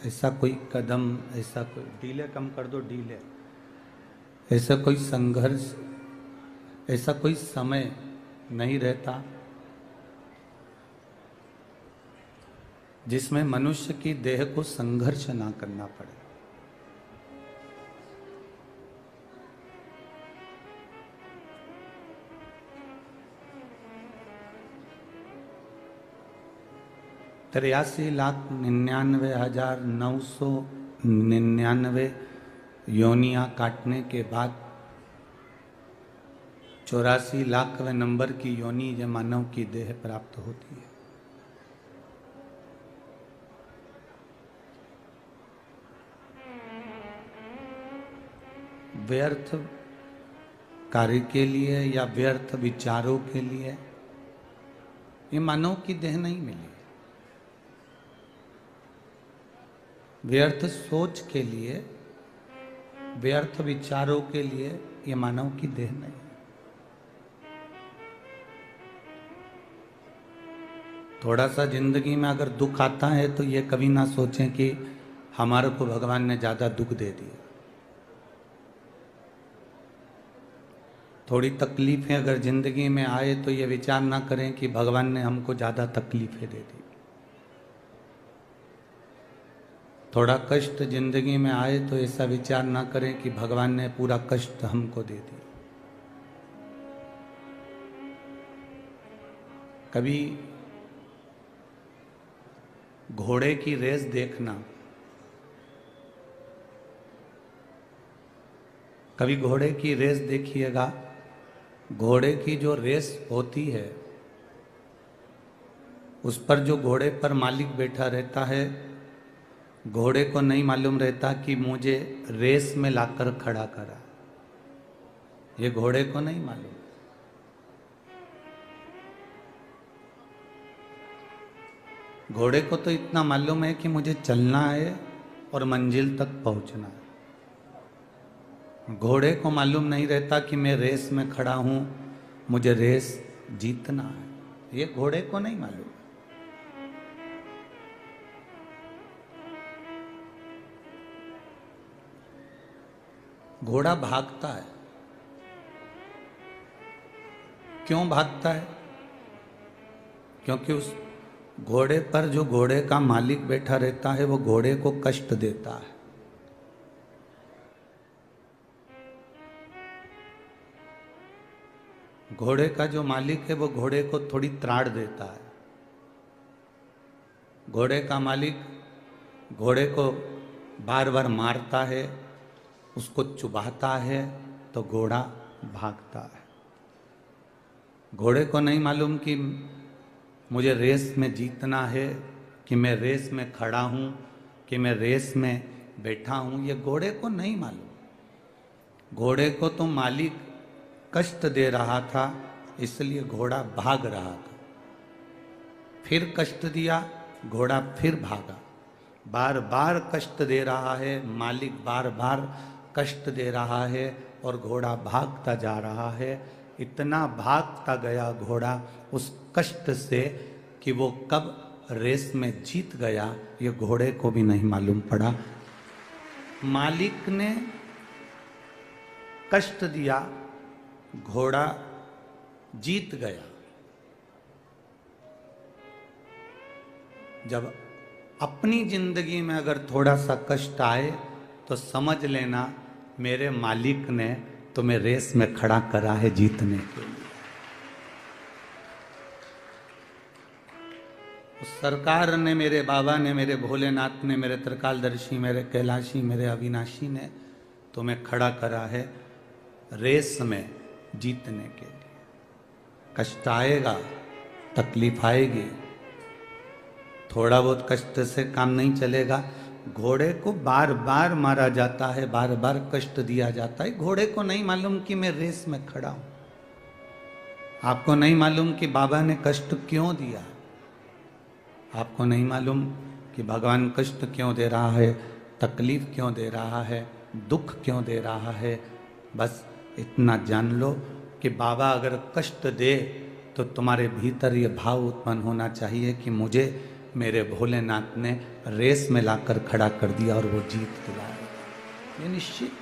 ऐसा कोई कदम, ऐसा कोई डीले कम कर दो, डीले, ऐसा कोई संघर्ष, ऐसा कोई समय नहीं रहता जिसमें मनुष्य की देह को संघर्ष ना करना पड़े। $83,99,999 योनियां काटने के बाद 84 लाखवें नंबर की योनि जो मानव की देह प्राप्त होती है। व्यर्थ कार्य के लिए या व्यर्थ विचारों के लिए ये मानव की देह नहीं मिली। व्यर्थ सोच के लिए, व्यर्थ विचारों के लिए ये मानव की देह नहीं। थोड़ा सा जिंदगी में अगर दुख आता है तो ये कभी ना सोचें कि हमारे को भगवान ने ज्यादा दुख दे दिया। थोड़ी तकलीफें अगर जिंदगी में आए तो ये विचार ना करें कि भगवान ने हमको ज्यादा तकलीफें दे दी। थोड़ा कष्ट जिंदगी में आए तो ऐसा विचार ना करें कि भगवान ने पूरा कष्ट हमको दे दिया। कभी घोड़े की रेस देखना, कभी घोड़े की रेस देखिएगा। घोड़े की जो रेस होती है उस पर जो घोड़े पर मालिक बैठा रहता है, घोड़े को नहीं मालूम रहता कि मुझे रेस में लाकर खड़ा करा। ये घोड़े को नहीं मालूम। घोड़े को तो इतना मालूम है कि मुझे चलना है और मंजिल तक पहुंचना है। घोड़े को मालूम नहीं रहता कि मैं रेस में खड़ा हूं, मुझे रेस जीतना है। ये घोड़े को नहीं मालूम। घोड़ा भागता है। क्यों भागता है? क्योंकि उस घोड़े पर जो घोड़े का मालिक बैठा रहता है वो घोड़े को कष्ट देता है। घोड़े का जो मालिक है वो घोड़े को थोड़ी त्राड़ देता है। घोड़े का मालिक घोड़े को बार बार मारता है, उसको चुभाता है तो घोड़ा भागता है। घोड़े को नहीं मालूम कि मुझे रेस में जीतना है, कि मैं रेस में खड़ा हूँ, कि मैं रेस में बैठा हूँ। ये घोड़े को नहीं मालूम। घोड़े को तो मालिक कष्ट दे रहा था, इसलिए घोड़ा भाग रहा था। फिर कष्ट दिया, घोड़ा फिर भागा। बार बार कष्ट दे रहा है मालिक, बार बार कष्ट दे रहा है और घोड़ा भागता जा रहा है। इतना भागता गया घोड़ा उस कष्ट से कि वो कब रेस में जीत गया ये घोड़े को भी नहीं मालूम पड़ा। मालिक ने कष्ट दिया, घोड़ा जीत गया। जब अपनी जिंदगी में अगर थोड़ा सा कष्ट आए तो समझ लेना मेरे मालिक ने तुम्हें रेस में खड़ा करा है जीतने के लिए। उस सरकार ने, मेरे बाबा ने, मेरे भोलेनाथ ने, मेरे त्रिकालदर्शी, मेरे कैलाशी, मेरे अविनाशी ने तुम्हें खड़ा करा है रेस में जीतने के लिए। कष्ट आएगा, तकलीफ आएगी, थोड़ा बहुत कष्ट से काम नहीं चलेगा। घोड़े को बार बार मारा जाता है, बार बार कष्ट दिया जाता है। घोड़े को नहीं मालूम कि मैं रेस में खड़ा हूं। आपको नहीं मालूम कि बाबा ने कष्ट क्यों दिया। आपको नहीं मालूम कि भगवान कष्ट क्यों दे रहा है, तकलीफ क्यों दे रहा है, दुख क्यों दे रहा है। बस इतना जान लो कि बाबा अगर कष्ट दे तो तुम्हारे भीतर ये भाव उत्पन्न होना चाहिए कि मुझे मेरे भोलेनाथ ने रेस में लाकर खड़ा कर दिया और वो जीत दिलाया। ये निश्चित।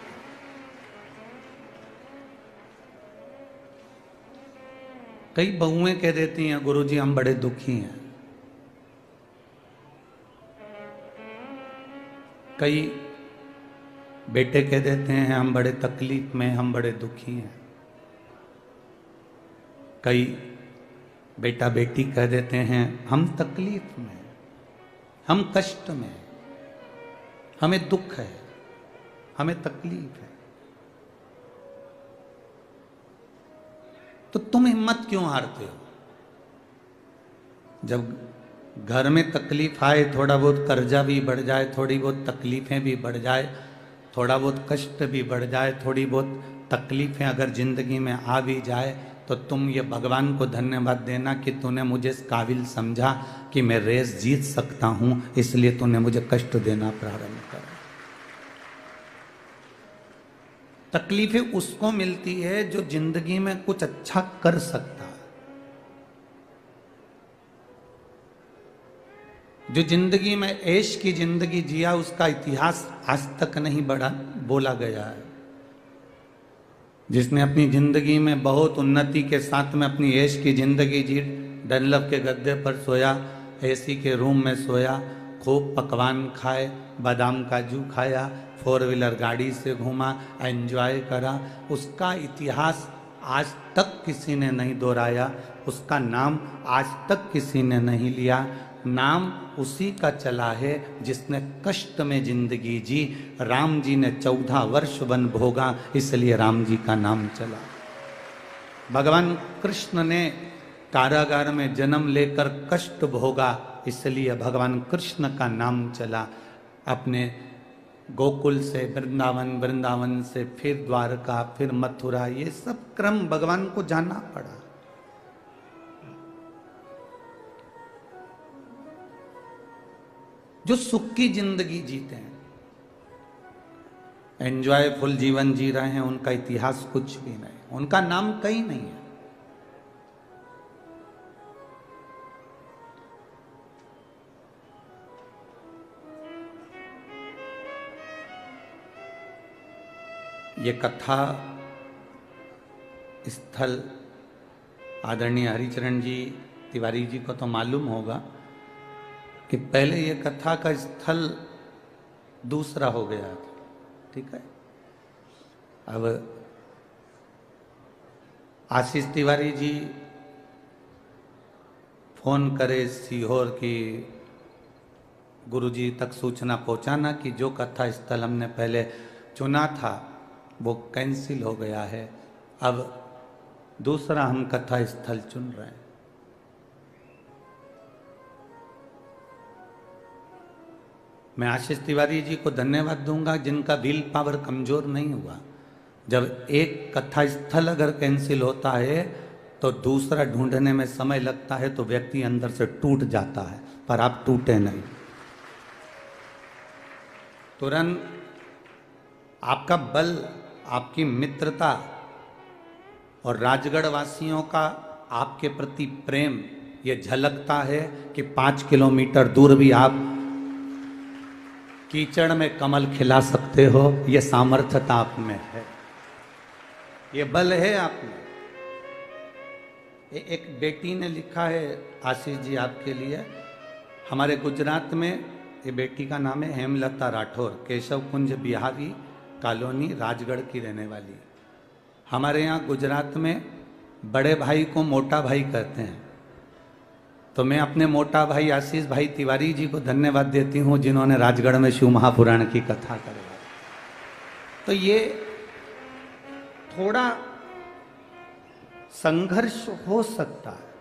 कई बहुएं कह देती हैं गुरुजी हम बड़े दुखी हैं, कई बेटे कह देते हैं हम बड़े तकलीफ में, हम बड़े दुखी हैं, कई बेटा बेटी कह देते हैं हम तकलीफ में, हम कष्ट में, हमें दुख है, हमें तकलीफ है। तो तुम हिम्मत क्यों हारते हो? जब घर में तकलीफ आए, थोड़ा बहुत कर्जा भी बढ़ जाए, थोड़ी बहुत तकलीफें भी बढ़ जाए, थोड़ा बहुत कष्ट भी बढ़ जाए, थोड़ी बहुत तकलीफें अगर जिंदगी में आ भी जाए, तो तुम ये भगवान को धन्यवाद देना कि तूने मुझे इस काबिल समझा कि मैं रेस जीत सकता हूं, इसलिए तूने मुझे कष्ट देना प्रारंभ करा। तकलीफें उसको मिलती है जो जिंदगी में कुछ अच्छा कर सकता है, जो जिंदगी में ऐश की जिंदगी जिया, उसका इतिहास आज तक नहीं बढ़ा बोला गया है। जिसने अपनी जिंदगी में बहुत उन्नति के साथ में अपनी ऐश की जिंदगी जी, डनलप के गद्दे पर सोया, एसी के रूम में सोया, खूब पकवान खाए, बादाम काजू खाया, 4 व्हीलर गाड़ी से घूमा, एंजॉय करा, उसका इतिहास आज तक किसी ने नहीं दोहराया, उसका नाम आज तक किसी ने नहीं लिया। नाम उसी का चला है जिसने कष्ट में जिंदगी जी। राम जी ने 14 वर्ष वन भोगा, इसलिए राम जी का नाम चला। भगवान कृष्ण ने कारागार में जन्म लेकर कष्ट भोगा, इसलिए भगवान कृष्ण का नाम चला। अपने गोकुल से वृंदावन, वृंदावन से फिर द्वारका, फिर मथुरा, ये सब क्रम भगवान को जाना पड़ा। जो सुख की जिंदगी जीते हैं, एंजॉयफुल जीवन जी रहे हैं, उनका इतिहास कुछ भी नहीं, उनका नाम कहीं नहीं है। ये कथा स्थल आदरणीय हरिचरण जी तिवारी जी को तो मालूम होगा कि पहले ये कथा का स्थल दूसरा हो गया था, ठीक है। अब आशीष तिवारी जी फोन करे सीहोर की गुरुजी तक सूचना पहुंचाना कि जो कथा स्थल हमने पहले चुना था वो कैंसिल हो गया है, अब दूसरा हम कथा स्थल चुन रहे हैं। मैं आशीष तिवारी जी को धन्यवाद दूंगा जिनका विल पावर कमजोर नहीं हुआ। जब एक कथा स्थल अगर कैंसिल होता है तो दूसरा ढूंढने में समय लगता है, तो व्यक्ति अंदर से टूट जाता है, पर आप टूटे नहीं। तुरंत आपका बल, आपकी मित्रता और राजगढ़ वासियों का आपके प्रति प्रेम ये झलकता है कि 5 किलोमीटर दूर भी आप कीचड़ में कमल खिला सकते हो। ये सामर्थ्यता आप में है, ये बल है आप में। एक बेटी ने लिखा है आशीष जी आपके लिए, हमारे गुजरात में ये बेटी का नाम है हेमलता राठौर, केशव कुंज बिहारी कॉलोनी राजगढ़ की रहने वाली। हमारे यहाँ गुजरात में बड़े भाई को मोटा भाई कहते हैं, तो मैं अपने मोटा भाई आशीष भाई तिवारी जी को धन्यवाद देती हूँ जिन्होंने राजगढ़ में शिव महापुराण की कथा करवाई। तो ये थोड़ा संघर्ष हो सकता है,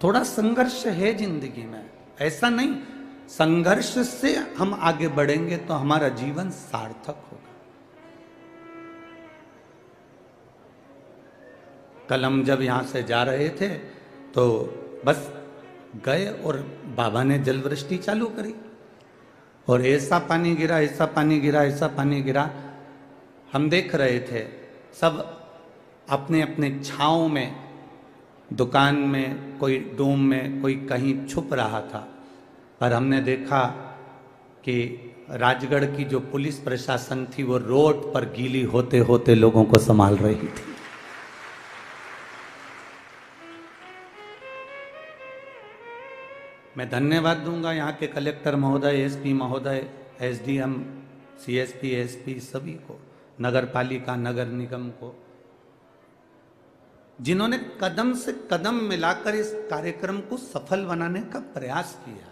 थोड़ा संघर्ष है जिंदगी में, ऐसा नहीं। संघर्ष से हम आगे बढ़ेंगे तो हमारा जीवन सार्थक होगा। कल हम जब यहाँ से जा रहे थे तो बस गए और बाबा ने जल वृष्टि चालू करी और ऐसा पानी गिरा, ऐसा पानी गिरा, ऐसा पानी गिरा। हम देख रहे थे सब अपने अपने छांव में दुकान में, कोई डूम में, कोई कहीं छुप रहा था। पर हमने देखा कि राजगढ़ की जो पुलिस प्रशासन थी वो रोड पर गीली होते होते लोगों को संभाल रही थी। मैं धन्यवाद दूंगा यहाँ के कलेक्टर महोदय, एसपी महोदय, एसडीएम, सीएसपी, एसपी सभी को, नगर पालिका, नगर निगम को, जिन्होंने कदम से कदम मिलाकर इस कार्यक्रम को सफल बनाने का प्रयास किया।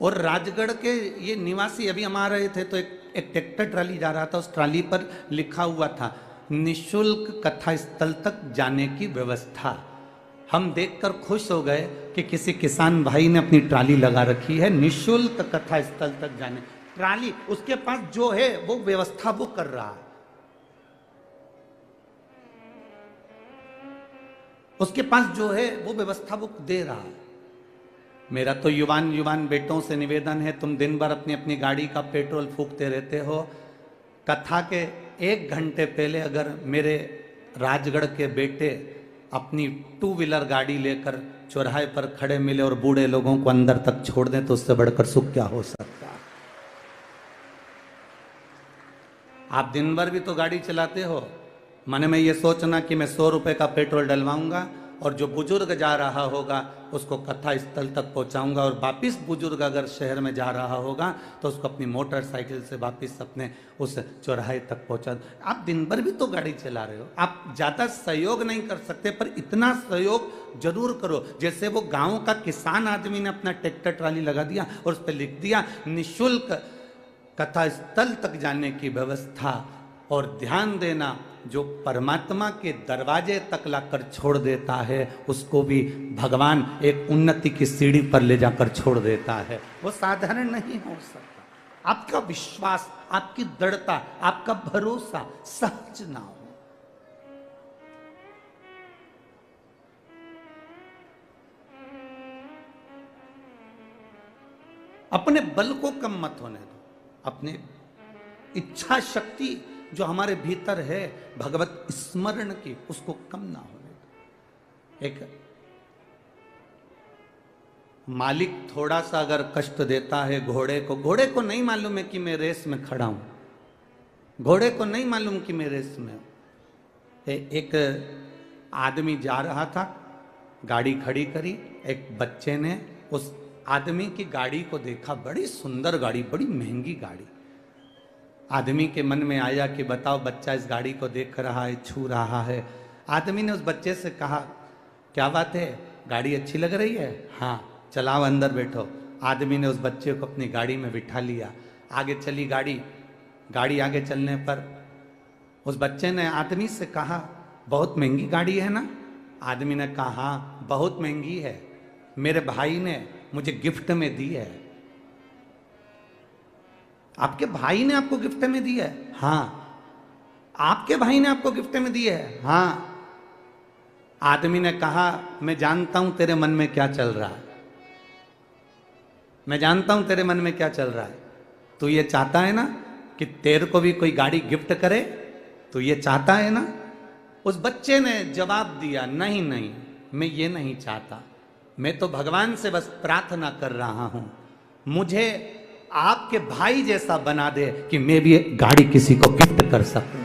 और राजगढ़ के ये निवासी अभी हम आ रहे थे तो एक ट्रैक्टर ट्राली जा रहा था, उस ट्राली पर लिखा हुआ था निशुल्क कथा स्थल तक जाने की व्यवस्था। हम देखकर खुश हो गए कि किसी किसान भाई ने अपनी ट्राली लगा रखी है, निशुल्क कथा स्थल तक जाने। ट्राली उसके पास जो है वो व्यवस्था वो कर रहा है, उसके पास जो है वो व्यवस्था वो दे रहा है। मेरा तो युवान बेटों से निवेदन है, तुम दिन भर अपनी अपनी गाड़ी का पेट्रोल फूकते रहते हो, कथा के 1 घंटे पहले अगर मेरे राजगढ़ के बेटे अपनी 2 व्हीलर गाड़ी लेकर चौराहे पर खड़े मिले और बूढ़े लोगों को अंदर तक छोड़ दें तो उससे बढ़कर सुख क्या हो सकता है। आप दिन भर भी तो गाड़ी चलाते हो, मन में ये सोचना कि मैं 100 रुपए का पेट्रोल डलवाऊंगा और जो बुजुर्ग जा रहा होगा उसको कथा स्थल तक पहुंचाऊंगा, और वापिस बुजुर्ग अगर शहर में जा रहा होगा तो उसको अपनी मोटरसाइकिल से वापिस अपने उस चौराहे तक पहुंचा। आप दिन भर भी तो गाड़ी चला रहे हो, आप ज़्यादा सहयोग नहीं कर सकते पर इतना सहयोग जरूर करो। जैसे वो गाँव का किसान आदमी ने अपना ट्रैक्टर ट्राली लगा दिया और उस पर लिख दिया निःशुल्क कथा स्थल तक जाने की व्यवस्था। और ध्यान देना, जो परमात्मा के दरवाजे तक लाकर छोड़ देता है उसको भी भगवान एक उन्नति की सीढ़ी पर ले जाकर छोड़ देता है। वो साधारण नहीं हो सकता। आपका विश्वास, आपकी दृढ़ता, आपका भरोसा सहज ना हो। अपने बल को कम मत होने दो, अपने इच्छा शक्ति जो हमारे भीतर है भगवत स्मरण की उसको कम ना होने दो। एक मालिक थोड़ा सा अगर कष्ट देता है घोड़े को नहीं मालूम है कि मैं रेस में खड़ा हूं, घोड़े को नहीं मालूम कि मैं रेस में हूं। एक आदमी जा रहा था, गाड़ी खड़ी करी, एक बच्चे ने उस आदमी की गाड़ी को देखा, बड़ी सुंदर गाड़ी, बड़ी महंगी गाड़ी। आदमी के मन में आया कि बताओ, बच्चा इस गाड़ी को देख रहा है, छू रहा है। आदमी ने उस बच्चे से कहा क्या बात है, गाड़ी अच्छी लग रही है? हाँ, चलाओ अंदर बैठो। आदमी ने उस बच्चे को अपनी गाड़ी में बिठा लिया, आगे चली गाड़ी। गाड़ी आगे चलने पर उस बच्चे ने आदमी से कहा बहुत महंगी गाड़ी है ना? आदमी ने कहा हाँ बहुत महंगी है, मेरे भाई ने मुझे गिफ्ट में दी है। आपके भाई ने आपको गिफ्ट में दी है? हाँ। आपके भाई ने आपको गिफ्ट में दी है? हाँ। आदमी ने कहा मैं जानता हूं तेरे मन में क्या चल रहा है, मैं जानता हूं तेरे मन में क्या चल रहा है। तू ये चाहता है ना कि तेरे को भी कोई गाड़ी गिफ्ट करे? तू ये चाहता है ना? उस बच्चे ने जवाब दिया नहीं नहीं, मैं ये नहीं चाहता, मैं तो भगवान से बस प्रार्थना कर रहा हूं, मुझे आपके भाई जैसा बना दे कि मैं भी गाड़ी किसी को गिफ्ट कर सकूं।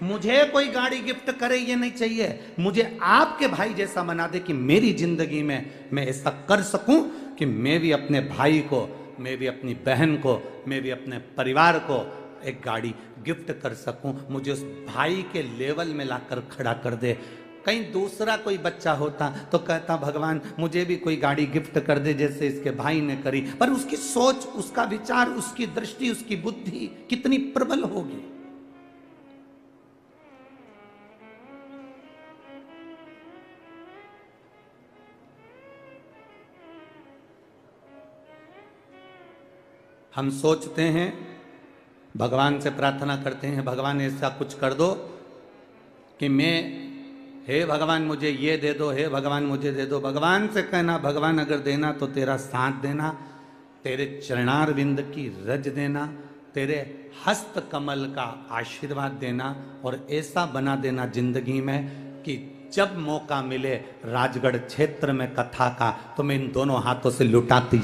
मुझे कोई गाड़ी गिफ्ट करे ये नहीं चाहिए, मुझे आपके भाई जैसा बना दे कि मेरी जिंदगी में मैं ऐसा कर सकूं कि मैं भी अपने भाई को, मैं भी अपनी बहन को, मैं भी अपने परिवार को एक गाड़ी गिफ्ट कर सकूं। मुझे उस भाई के लेवल में लाकर खड़ा कर दे। कहीं दूसरा कोई बच्चा होता तो कहता भगवान मुझे भी कोई गाड़ी गिफ्ट कर दे जैसे इसके भाई ने करी। पर उसकी सोच, उसका विचार, उसकी दृष्टि, उसकी बुद्धि कितनी प्रबल होगी। हम सोचते हैं, भगवान से प्रार्थना करते हैं भगवान ऐसा कुछ कर दो कि मैं, हे भगवान मुझे ये दे दो, हे भगवान मुझे दे दो। भगवान से कहना भगवान अगर देना तो तेरा साथ देना, तेरे चरणारविंद की रज देना, तेरे हस्त कमल का आशीर्वाद देना और ऐसा बना देना जिंदगी में कि जब मौका मिले राजगढ़ क्षेत्र में कथा का, तो मैं इन दोनों हाथों से लुटाती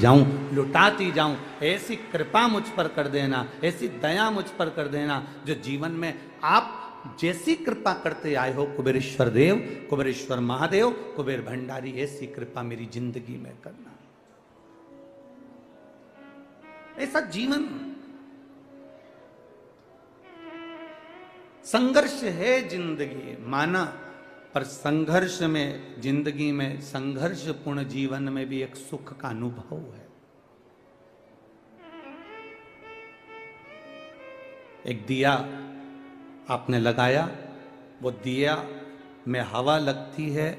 जाऊं। ऐसी कृपा मुझ पर कर देना, ऐसी दया मुझ पर कर देना, जो जीवन में आप जैसी कृपा करते आए हो कुबेरेश्वर देव, कुबेरेश्वर महादेव, कुबेर भंडारी, ऐसी कृपा मेरी जिंदगी में करना। ऐसा जीवन संघर्ष है जिंदगी माना, पर संघर्ष में, जिंदगी में संघर्षपूर्ण जीवन में भी एक सुख का अनुभव है। एक दिया आपने लगाया, वो दिया में हवा लगती है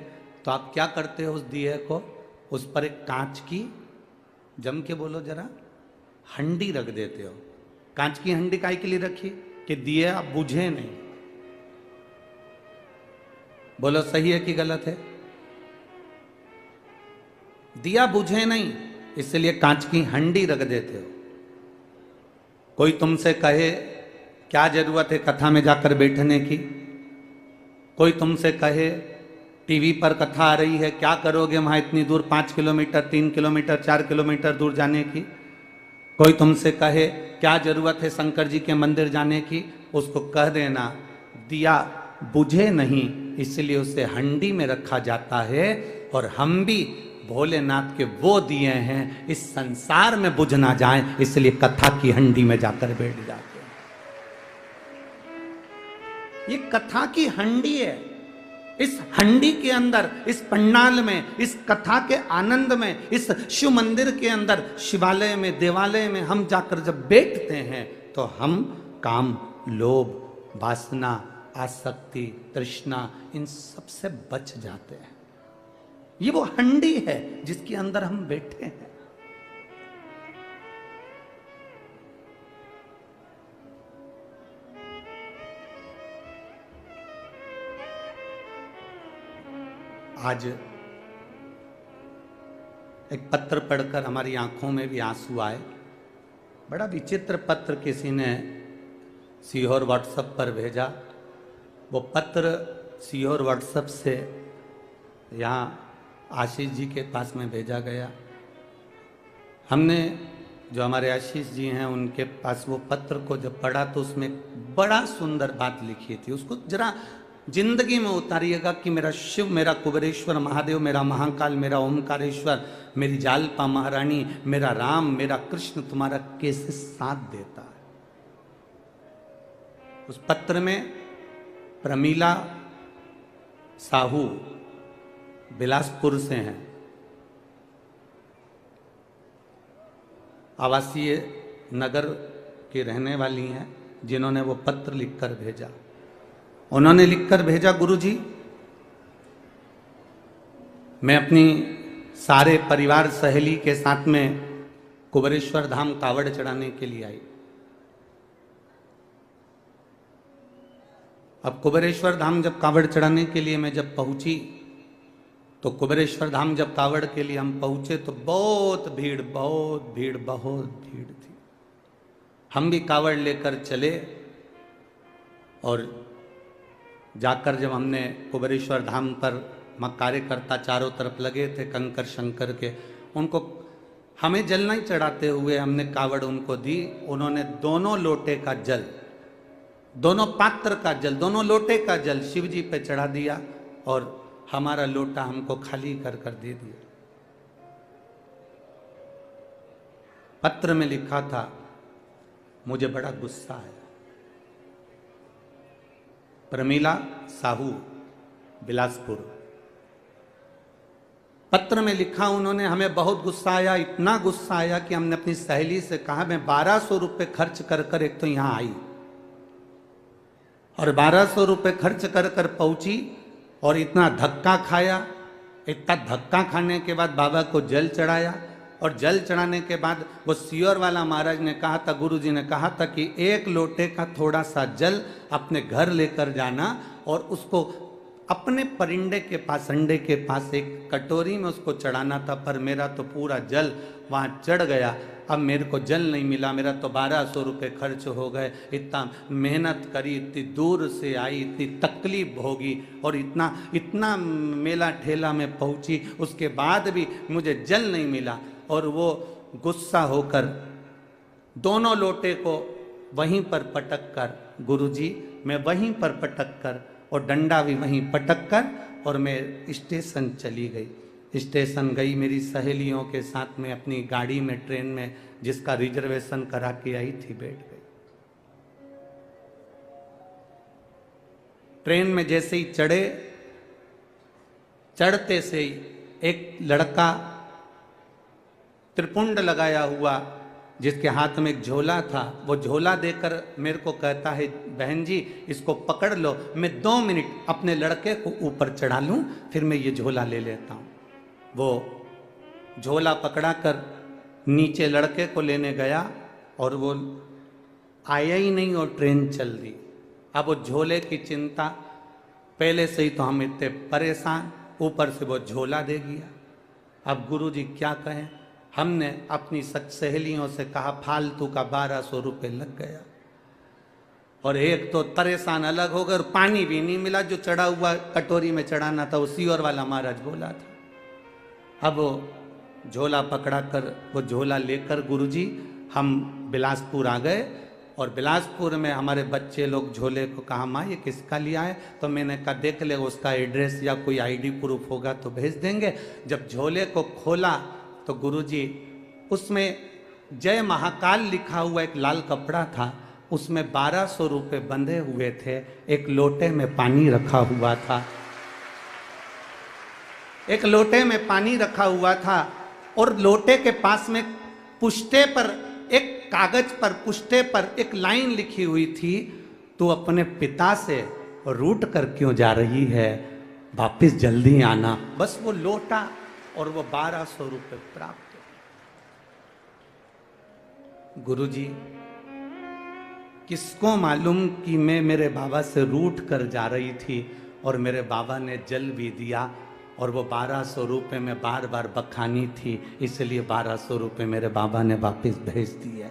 तो आप क्या करते हो, उस दिए को, उस पर एक कांच की, जम के बोलो जरा, हंडी रख देते हो। कांच की हंडी काहे के लिए रखी, कि दिया बुझे नहीं। बोलो सही है कि गलत है? दिया बुझे नहीं, इसलिए कांच की हंडी रख देते हो। कोई तुमसे कहे क्या जरूरत है कथा में जाकर बैठने की, कोई तुमसे कहे टीवी पर कथा आ रही है, क्या करोगे वहां इतनी दूर, 5 किलोमीटर 3 किलोमीटर 4 किलोमीटर दूर जाने की, कोई तुमसे कहे क्या जरूरत है शंकर जी के मंदिर जाने की, उसको कह देना दिया बुझे नहीं, इसलिए उसे हंडी में रखा जाता है। और हम भी भोलेनाथ के वो दिए हैं, इस संसार में बुझ ना जाए, इसलिए कथा की हंडी में जाकर बैठ जाते हैं। ये कथा की हंडी है। इस हंडी के अंदर, इस पंडाल में, इस कथा के आनंद में, इस शिव मंदिर के अंदर, शिवालय में, देवालय में हम जाकर जब बैठते हैं तो हम काम, लोभ, वासना, आसक्ति, तृष्णा, इन सब से बच जाते हैं। ये वो हंडी है जिसके अंदर हम बैठे हैं। आज एक पत्र पढ़कर हमारी आंखों में भी आंसू आए। बड़ा विचित्र पत्र किसी ने सीहोर व्हाट्सएप पर भेजा। वो पत्र सीहोर व्हाट्सएप से यहाँ आशीष जी के पास में भेजा गया। हमने, जो हमारे आशीष जी हैं, उनके पास वो पत्र को जब पढ़ा तो उसमें बड़ा सुंदर बात लिखी थी। उसको जरा जिंदगी में उतारिएगा कि मेरा शिव, मेरा कुबेरेश्वर महादेव, मेरा महाकाल, मेरा ओमकारेश्वर, मेरी जालपा महारानी, मेरा राम, मेरा कृष्ण तुम्हारा कैसे साथ देता है। उस पत्र में प्रमीला साहू बिलासपुर से हैं, आवासीय नगर की रहने वाली हैं, जिन्होंने वो पत्र लिखकर भेजा। उन्होंने लिखकर भेजा, गुरुजी मैं अपनी सारे परिवार सहेली के साथ में कुबेरेश्वर धाम कावड़ चढ़ाने के लिए आई। अब कुबेरेश्वर धाम जब कावड़ चढ़ाने के लिए मैं जब पहुंची, तो कुबेरेश्वर धाम जब कावड़ के लिए हम पहुंचे तो बहुत भीड़ थी। हम भी कावड़ लेकर चले और जाकर जब हमने कुबेरेश्वर धाम पर कार्यकर्ता चारों तरफ लगे थे कंकर शंकर के, उनको हमें जल नहीं चढ़ाते हुए हमने कावड़ उनको दी। उन्होंने दोनों लोटे का जल, दोनों पात्र का जल, दोनों लोटे का जल शिव जी पे चढ़ा दिया और हमारा लोटा हमको खाली कर कर दे दिया। पत्र में लिखा था, मुझे बड़ा गुस्सा आया। प्रमीला साहू बिलासपुर, पत्र में लिखा उन्होंने, हमें बहुत गुस्सा आया, इतना गुस्सा आया कि हमने अपनी सहेली से कहा, मैं 1200 रुपये खर्च कर कर एक तो यहां आई और 1200 रुपये खर्च कर कर पहुंची और इतना धक्का खाया। इतना धक्का खाने के बाद बाबा को जल चढ़ाया और जल चढ़ाने के बाद वो सीहोर वाला महाराज ने कहा था, गुरु जी ने कहा था कि एक लोटे का थोड़ा सा जल अपने घर लेकर जाना और उसको अपने परिंदे के पास, अंडे के पास एक कटोरी में उसको चढ़ाना था, पर मेरा तो पूरा जल वहाँ चढ़ गया। अब मेरे को जल नहीं मिला, मेरा तो 1200 रुपये खर्च हो गए। इतना मेहनत करी, इतनी दूर से आई, इतनी तकलीफ होगी और इतना इतना मेला ठेला में पहुँची, उसके बाद भी मुझे जल नहीं मिला। और वो गुस्सा होकर दोनों लोटे को वहीं पर पटक कर, गुरुजी मैं वहीं पर पटक कर और डंडा भी वहीं पटक कर, और मैं स्टेशन चली गई। स्टेशन गई मेरी सहेलियों के साथ में अपनी गाड़ी में, ट्रेन में, जिसका रिजर्वेशन करा के आई थी, बैठ गई। ट्रेन में जैसे ही चढ़े, चढ़ते से ही एक लड़का त्रिपुंड लगाया हुआ, जिसके हाथ में एक झोला था, वो झोला देकर मेरे को कहता है, बहन जी इसको पकड़ लो, मैं 2 मिनट अपने लड़के को ऊपर चढ़ा लूं, फिर मैं ये झोला ले लेता हूं। वो झोला पकड़ा कर नीचे लड़के को लेने गया और वो आया ही नहीं और ट्रेन चल दी। अब वो झोले की चिंता, पहले से ही तो हम इतने परेशान, ऊपर से वो झोला दे गया। अब गुरुजी क्या कहें, हमने अपनी सहेलियों से कहा फालतू का 1200 रुपये लग गया, और एक तो परेशान अलग हो गए, और पानी भी नहीं मिला, जो चढ़ा हुआ कटोरी में चढ़ाना था, उसी और वाला महाराज बोला था। अब वो झोला पकड़ा कर, वो झोला लेकर गुरुजी हम बिलासपुर आ गए, और बिलासपुर में हमारे बच्चे लोग झोले को कहा, माँ ये किसका लिया है? तो मैंने कहा देख ले, उसका एड्रेस या कोई आईडी प्रूफ होगा तो भेज देंगे। जब झोले को खोला तो गुरुजी उसमें जय महाकाल लिखा हुआ एक लाल कपड़ा था, उसमें 1200 रुपये बंधे हुए थे, एक लोटे में पानी रखा हुआ था, एक लोटे में पानी रखा हुआ था, और लोटे के पास में पुष्टे पर, एक कागज पर, पुष्टे पर एक लाइन लिखी हुई थी, तू अपने पिता से रूठ कर क्यों जा रही है, वापिस जल्दी आना। बस वो लोटा और वो 1200 रुपये प्राप्त। गुरुजी किसको मालूम कि मैं मेरे बाबा से रूठ कर जा रही थी, और मेरे बाबा ने जल भी दिया, और वो 1200 रुपये में बार बार बखानी थी, इसलिए 1200 रुपये मेरे बाबा ने वापस भेज दिए।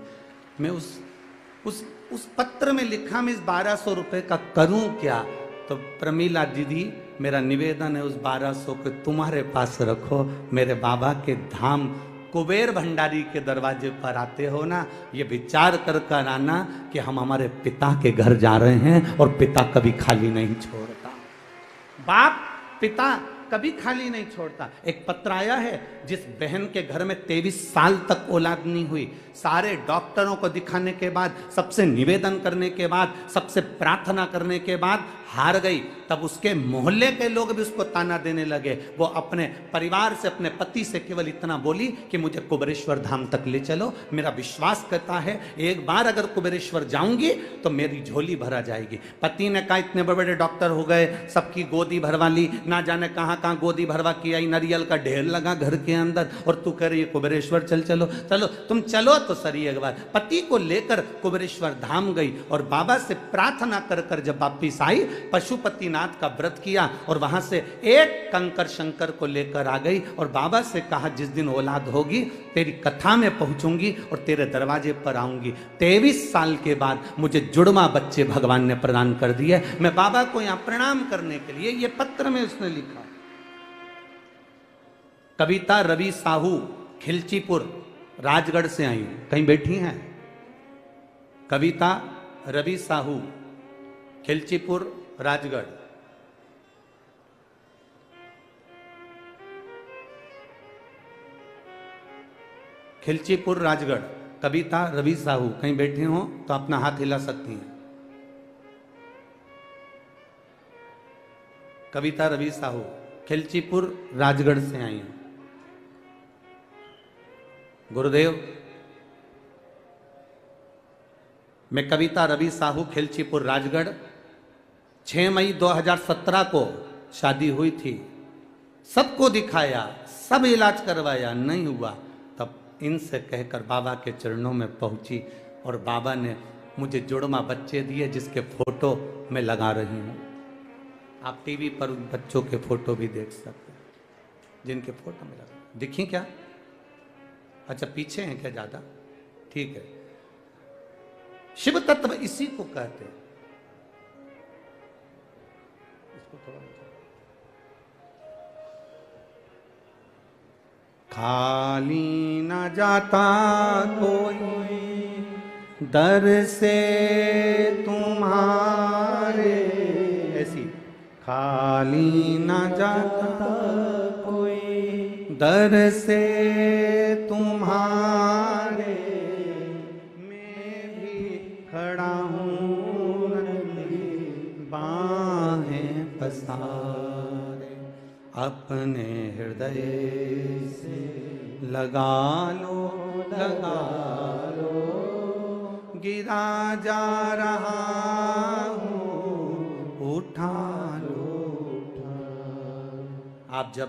मैं उस पत्र में लिखा, मैं इस 1200 रुपये का करूं क्या? तो प्रमीला दीदी, मेरा निवेदन है उस 1200 को तुम्हारे पास रखो, मेरे बाबा के धाम कुबेर भंडारी के दरवाजे पर आते हो ना, ये विचार कर कर आना कि हम हमारे पिता के घर जा रहे हैं, और पिता कभी खाली नहीं छोड़ता। बाप पिता कभी खाली नहीं छोड़ता। एक पत्र आया है, जिस बहन के घर में 23 साल तक औलाद नहीं हुई, सारे डॉक्टरों को दिखाने के बाद, सबसे निवेदन करने के बाद, सबसे प्रार्थना करने के बाद हार गई, तब उसके मोहल्ले के लोग भी उसको ताना देने लगे। वो अपने परिवार से, अपने पति से केवल इतना बोली कि मुझे कुबेरेश्वर धाम तक ले चलो, मेरा विश्वास करता है एक बार अगर कुबेरेश्वर जाऊंगी तो मेरी झोली भरा जाएगी। पति ने कहा इतने बड़े बड़े डॉक्टर हो गए, सबकी गोदी भरवा ली, ना जाने कहाँ कहाँ गोदी भरवा की आई, नारियल का ढेर लगा घर के अंदर, और तू कह रही है कुबेरेश्वर चलो। चलो तुम चलो तो सही एक बार। पति को लेकर कुबेरेश्वर धाम गई, और बाबा से प्रार्थना कर कर जब वापिस आई, पशुपतिनाथ का व्रत किया, और वहां से एक कंकर शंकर को लेकर आ गई, और बाबा से कहा जिस दिन औलाद होगी तेरी कथा में पहुंचूंगी और तेरे दरवाजे पर आऊंगी। 23 साल के बाद मुझे जुड़वा बच्चे भगवान ने प्रदान कर दिए। मैं बाबा को यहां प्रणाम करने के लिए, ये पत्र में उसने लिखा। कविता रवि साहू, खिलचीपुर, राजगढ़ से आई, कहीं बैठी हैं? कविता रवि साहू, खिलचीपुर, राजगढ़। खिलचीपुर, राजगढ़, कविता रवि साहू, कहीं बैठे हो तो अपना हाथ हिला सकती हैं। कविता रवि साहू, खिलचीपुर, राजगढ़ से आई हैं। गुरुदेव, मैं कविता रवि साहू, खिलचीपुर, राजगढ़, 6 मई 2017 को शादी हुई थी, सबको दिखाया, सब इलाज करवाया, नहीं हुआ, तब इनसे कहकर बाबा के चरणों में पहुंची, और बाबा ने मुझे जुड़वा बच्चे दिए, जिसके फोटो मैं लगा रही हूं। आप टीवी पर उन बच्चों के फोटो भी देख सकते हैं जिनके फोटो में लगा दिखी क्या? अच्छा पीछे हैं क्या ज्यादा? ठीक है। शिव तत्व इसी को कहते हैं। इसको थोड़ा खाली न जाता कोई दर से तुम्हारे, ऐसी खाली न जाता कोई दर से तुम्हारे, मैं भी खड़ा हूँ बाहें पसारे, अपने हृदय से लगा लो लगा लो, गिरा जा रहा हूँ उठा लो उठा। आप जब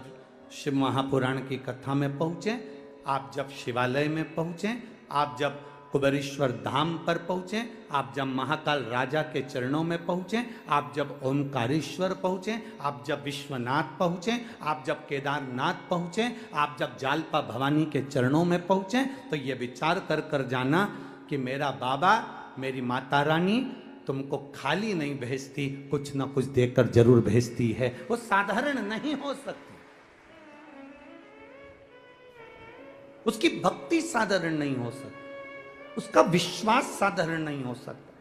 शिव महापुराण की कथा में पहुंचे, आप जब शिवालय में पहुंचे, आप जब कुबेरेश्वर धाम पर पहुंचे, आप जब महाकाल राजा के चरणों में पहुंचे, आप जब ओंकारेश्वर पहुंचे, आप जब विश्वनाथ पहुंचे, आप जब केदारनाथ पहुंचे, आप जब जालपा भवानी के चरणों में पहुंचे, तो ये विचार कर कर जाना कि मेरा बाबा, मेरी माता रानी तुमको खाली नहीं भेजती, कुछ ना कुछ देकर जरूर भेजती है। वो साधारण नहीं हो सकती, उसकी भक्ति साधारण नहीं हो सकती, उसका विश्वास साधारण नहीं हो सकता,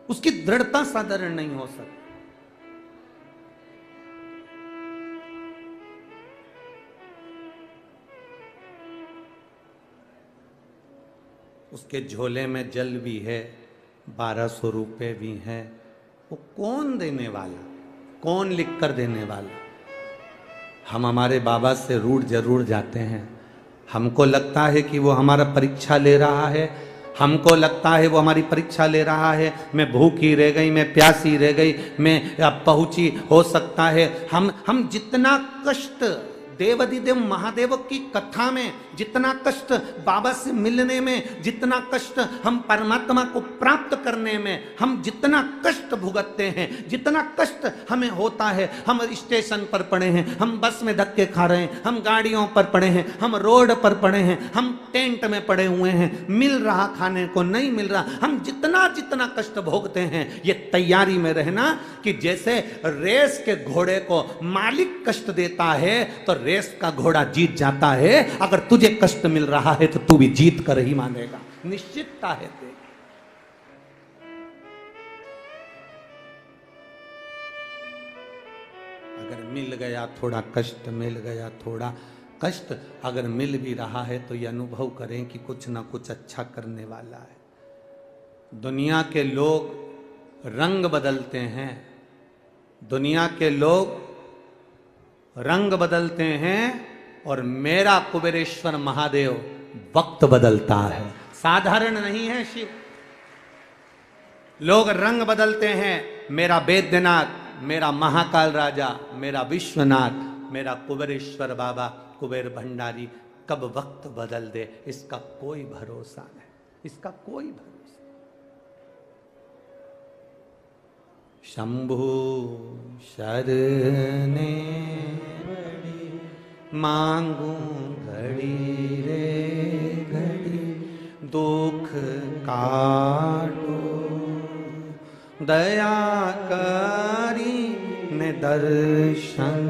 उसकी दृढ़ता साधारण नहीं हो सकती। उसके झोले में जल भी है, 1200 रुपए भी हैं। वो कौन देने वाला, कौन लिख कर देने वाला? हम हमारे बाबा से रूठ जरूर जाते हैं। हमको लगता है कि वो हमारा परीक्षा ले रहा है, हमको लगता है वो हमारी परीक्षा ले रहा है। मैं भूखी रह गई, मैं प्यासी रह गई, मैं अब पहुंची, हो सकता है हम जितना कष्ट देवाधिदेव महादेव की कथा में, जितना कष्ट बाबा से मिलने में, जितना कष्ट हम परमात्मा को प्राप्त करने में, हम जितना कष्ट भुगतते हैं, जितना कष्ट हमें होता है, हम स्टेशन पर पड़े हैं, हम बस में धक्के खा रहे हैं, हम गाड़ियों पर पड़े हैं, हम रोड पर पड़े हैं, हम टेंट में पड़े हुए हैं, मिल रहा खाने को नहीं मिल रहा, हम जितना जितना कष्ट भोगते हैं, ये तैयारी में रहना कि जैसे रेस के घोड़े को मालिक कष्ट देता है तो रेस का घोड़ा जीत जाता है। अगर तुझे कष्ट मिल रहा है तो तू भी जीत कर ही मानेगा, निश्चितता है ते। अगर मिल गया थोड़ा कष्ट, मिल गया थोड़ा कष्ट, अगर मिल भी रहा है तो यह अनुभव करें कि कुछ ना कुछ अच्छा करने वाला है। दुनिया के लोग रंग बदलते हैं, दुनिया के लोग रंग बदलते हैं, और मेरा कुबेरेश्वर महादेव वक्त बदलता है। साधारण नहीं है शिव। लोग रंग बदलते हैं, मेरा बैद्यनाथ, मेरा महाकाल राजा, मेरा विश्वनाथ, मेरा कुबेरेश्वर बाबा, कुबेर भंडारी कब वक्त बदल दे इसका कोई भरोसा नहीं, इसका कोई भरोसा। शंभु शरणे मांगू घड़ी रे घड़ी, दुख काटो दया करी ने दर्शन।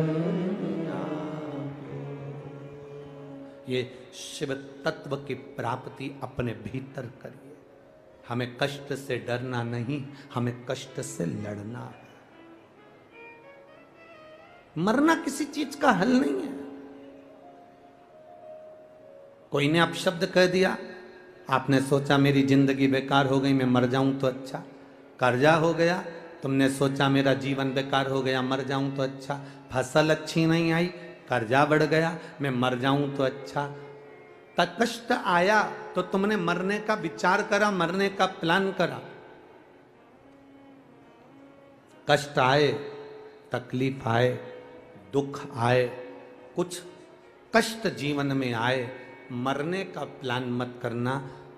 ये शिव तत्व की प्राप्ति अपने भीतर करिए। हमें कष्ट से डरना नहीं, हमें कष्ट से लड़ना है। मरना किसी चीज का हल नहीं है। कोई ने अपशब्द कह दिया, आपने सोचा मेरी जिंदगी बेकार हो गई, मैं मर जाऊं तो अच्छा। कर्जा हो गया, तुमने सोचा मेरा जीवन बेकार हो गया, मर जाऊं तो अच्छा। फसल अच्छी नहीं आई, कर्जा बढ़ गया, मैं मर जाऊं तो अच्छा। कष्ट आया तो तुमने मरने का विचार करा, मरने का प्लान करा। कष्ट आए, तकलीफ आए, दुख आए, कुछ कष्ट जीवन में आए, मरने का प्लान मत करना,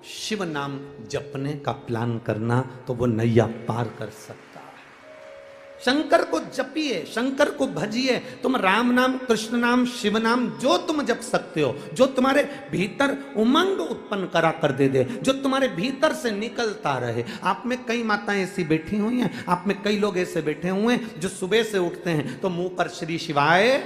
शिव नाम जपने का प्लान करना, तो वो नैया पार कर सकता है। शंकर को जपिए, शंकर को भजिए। तुम राम नाम, कृष्ण नाम, शिव नाम जो तुम जप सकते हो, जो तुम्हारे भीतर उमंग उत्पन्न करा कर दे, जो तुम्हारे भीतर से निकलता रहे। आप में कई माताएं ऐसी बैठी हुई हैं, आप में कई लोग ऐसे बैठे हुए हैं जो सुबह से उठते हैं तो मुंह पर श्री शिवाय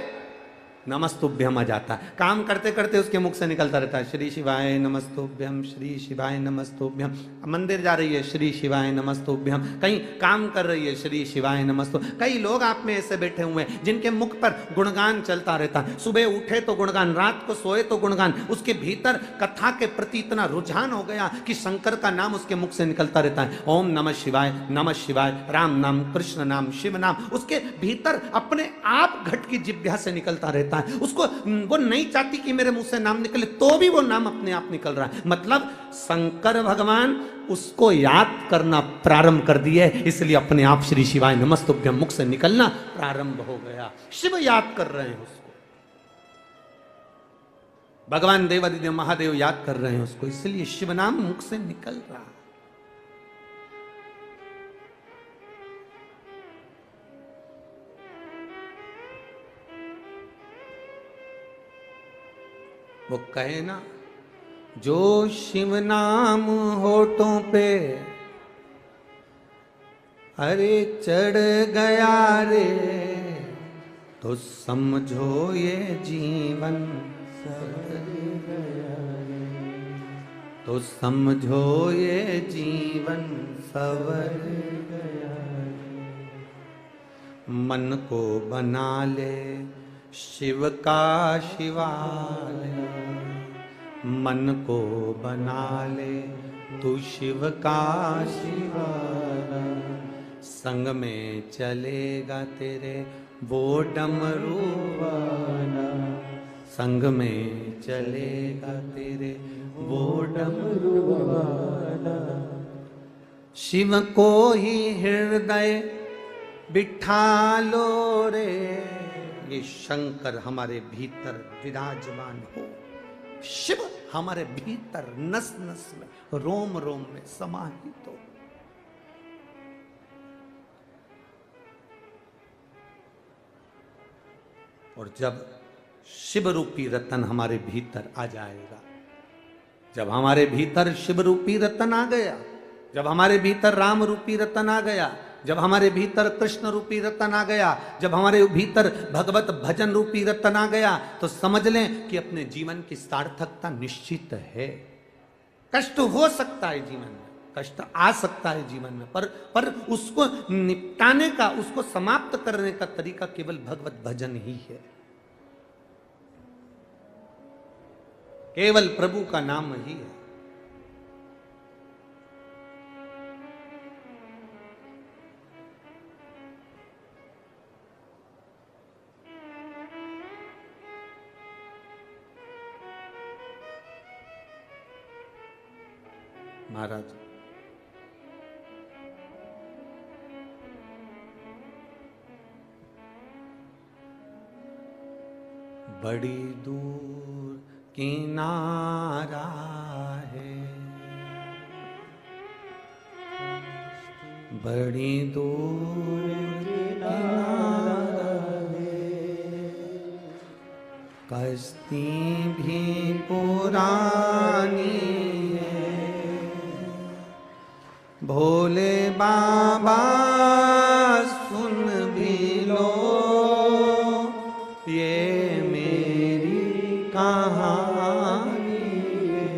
नमस्तुभ्यम आ जाता है। काम करते करते उसके मुख से निकलता रहता है श्री शिवाय नमस्तुभ्यम, श्री शिवाय नमस्तुभ्यम। मंदिर जा रही है श्री शिवाय नमस्तुभ्यम, कहीं काम कर रही है श्री शिवाय नमस्तु। कई लोग आप में ऐसे बैठे हुए हैं जिनके मुख पर गुणगान चलता रहता है। सुबह उठे तो गुणगान, रात को सोए तो गुणगान। उसके भीतर कथा के प्रति इतना रुझान हो गया कि शंकर का नाम उसके मुख से निकलता रहता है। ओम नमः शिवाय, नमः शिवाय, राम नाम, कृष्ण नाम, शिव नाम उसके भीतर अपने आप घट की जिह्वा से निकलता रहता है। उसको वो नहीं चाहती कि मेरे मुंह से नाम निकले, तो भी वो नाम अपने आप निकल रहा है। मतलब शंकर भगवान उसको याद करना प्रारंभ कर दिए, इसलिए अपने आप श्री शिवाय नमस्तुभ्यम मुख से निकलना प्रारंभ हो गया। शिव याद कर रहे हैं उसको, भगवान देवादिदेव महादेव याद कर रहे हैं उसको, इसलिए शिव नाम मुख से निकल रहा है। वो कहे ना, जो शिव नाम होठों पे अरे चढ़ गया रे, तो समझो ये जीवन सवर गया रे, तो समझो ये जीवन सवर गया रे। मन को बना ले शिव का शिवालय, मन को बना ले तू शिव का शिवालय। संग में चलेगा तेरे वो डमरू वाला, संग में चलेगा तेरे वो डमरू वाला। शिव को ही हृदय बिठा लो रे, ये शंकर हमारे भीतर विराजमान हो। शिव हमारे भीतर नस नस में, रोम रोम में समाहित हो। और जब शिव रूपी रतन हमारे भीतर आ जाएगा, जब हमारे भीतर शिव रूपी रतन आ गया, जब हमारे भीतर राम रूपी रतन आ गया, जब हमारे भीतर कृष्ण रूपी रतन आ गया, जब हमारे भीतर भगवत भजन रूपी रतन आ गया, तो समझ लें कि अपने जीवन की सार्थकता निश्चित है। कष्ट हो सकता है जीवन में, कष्ट आ सकता है जीवन में, पर उसको निपटाने का, उसको समाप्त करने का तरीका केवल भगवत भजन ही है। केवल प्रभु का नाम ही है। महाराज बड़ी दूर किनारा है, बड़ी दूर किनारा है, कश्ती भी पुरानी है, भोले बाबा सुन भी लो ये मेरी कहानी है।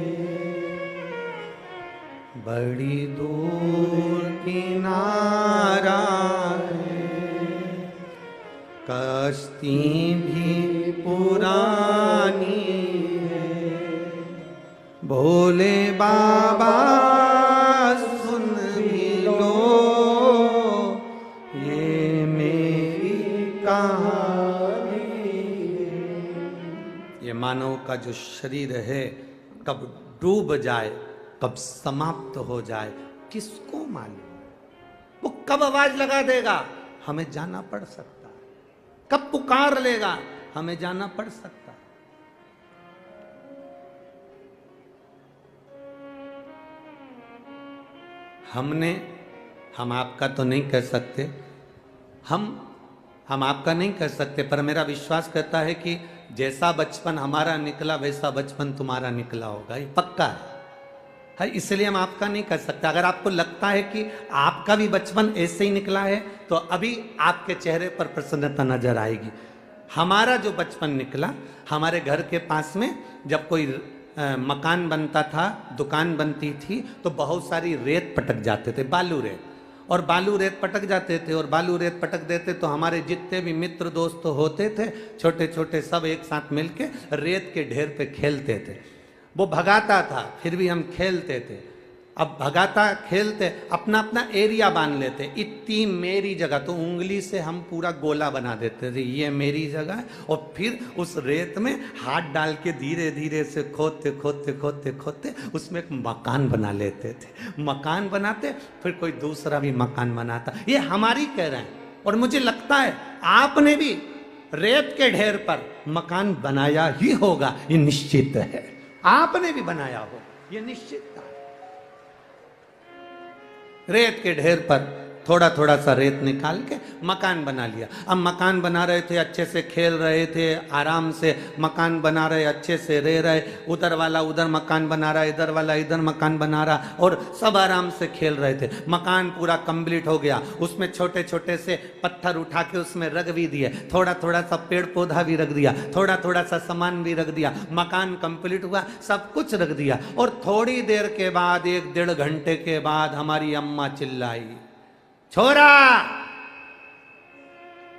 बड़ी दूर किनारा है, कश्ती भी पुरानी है, भोले बाबा मानव का जो शरीर है कब डूब जाए, कब समाप्त हो जाए, किसको मालूम। वो कब आवाज लगा देगा, हमें जाना पड़ सकता है। कब पुकार लेगा, हमें जाना पड़ सकता है। हम आपका तो नहीं कह सकते, हम आपका नहीं कह सकते, पर मेरा विश्वास कहता है कि जैसा बचपन हमारा निकला वैसा बचपन तुम्हारा निकला होगा, ये पक्का है। इसलिए हम आपका नहीं कह सकते। अगर आपको लगता है कि आपका भी बचपन ऐसे ही निकला है तो अभी आपके चेहरे पर प्रसन्नता नजर आएगी। हमारा जो बचपन निकला, हमारे घर के पास में जब कोई मकान बनता था, दुकान बनती थी, तो बहुत सारी रेत पटक जाते थे, बालू रेत, और बालू रेत पटक जाते थे और बालू रेत पटक देते तो हमारे जितने भी मित्र दोस्त होते थे छोटे छोटे, सब एक साथ मिलके रेत के ढेर पे खेलते थे। वो भगाता था फिर भी हम खेलते थे। अब भगाता खेलते, अपना अपना एरिया बांध लेते, इतनी मेरी जगह, तो उंगली से हम पूरा गोला बना देते थे, ये मेरी जगह है। और फिर उस रेत में हाथ डाल के धीरे धीरे से खोदते खोदते खोदते खोदते उसमें एक मकान बना लेते थे। मकान बनाते फिर कोई दूसरा भी मकान बनाता। ये हमारी कह रहे हैं। और मुझे लगता है आपने भी रेत के ढेर पर मकान बनाया ही होगा, ये निश्चित है। आपने भी बनाया हो, ये निश्चित था। रेत के ढेर पर थोड़ा थोड़ा सा रेत निकाल के मकान बना लिया। अब मकान बना रहे थे, अच्छे से खेल रहे थे, आराम से मकान बना रहे, अच्छे से रह रहे। उधर वाला उधर मकान बना रहा, इधर वाला इधर मकान बना रहा, और सब आराम से खेल रहे थे। मकान पूरा कंप्लीट हो गया, उसमें छोटे छोटे से पत्थर उठा के उसमें रख भी दिए, थोड़ा थोड़ा सा पेड़ पौधा भी रख दिया, थोड़ा थोड़ा सा सामान भी रख दिया। मकान कंप्लीट हुआ, सब कुछ रख दिया। और थोड़ी देर के बाद, 1-1.5 घंटे के बाद हमारी अम्मा चिल्लाई, छोरा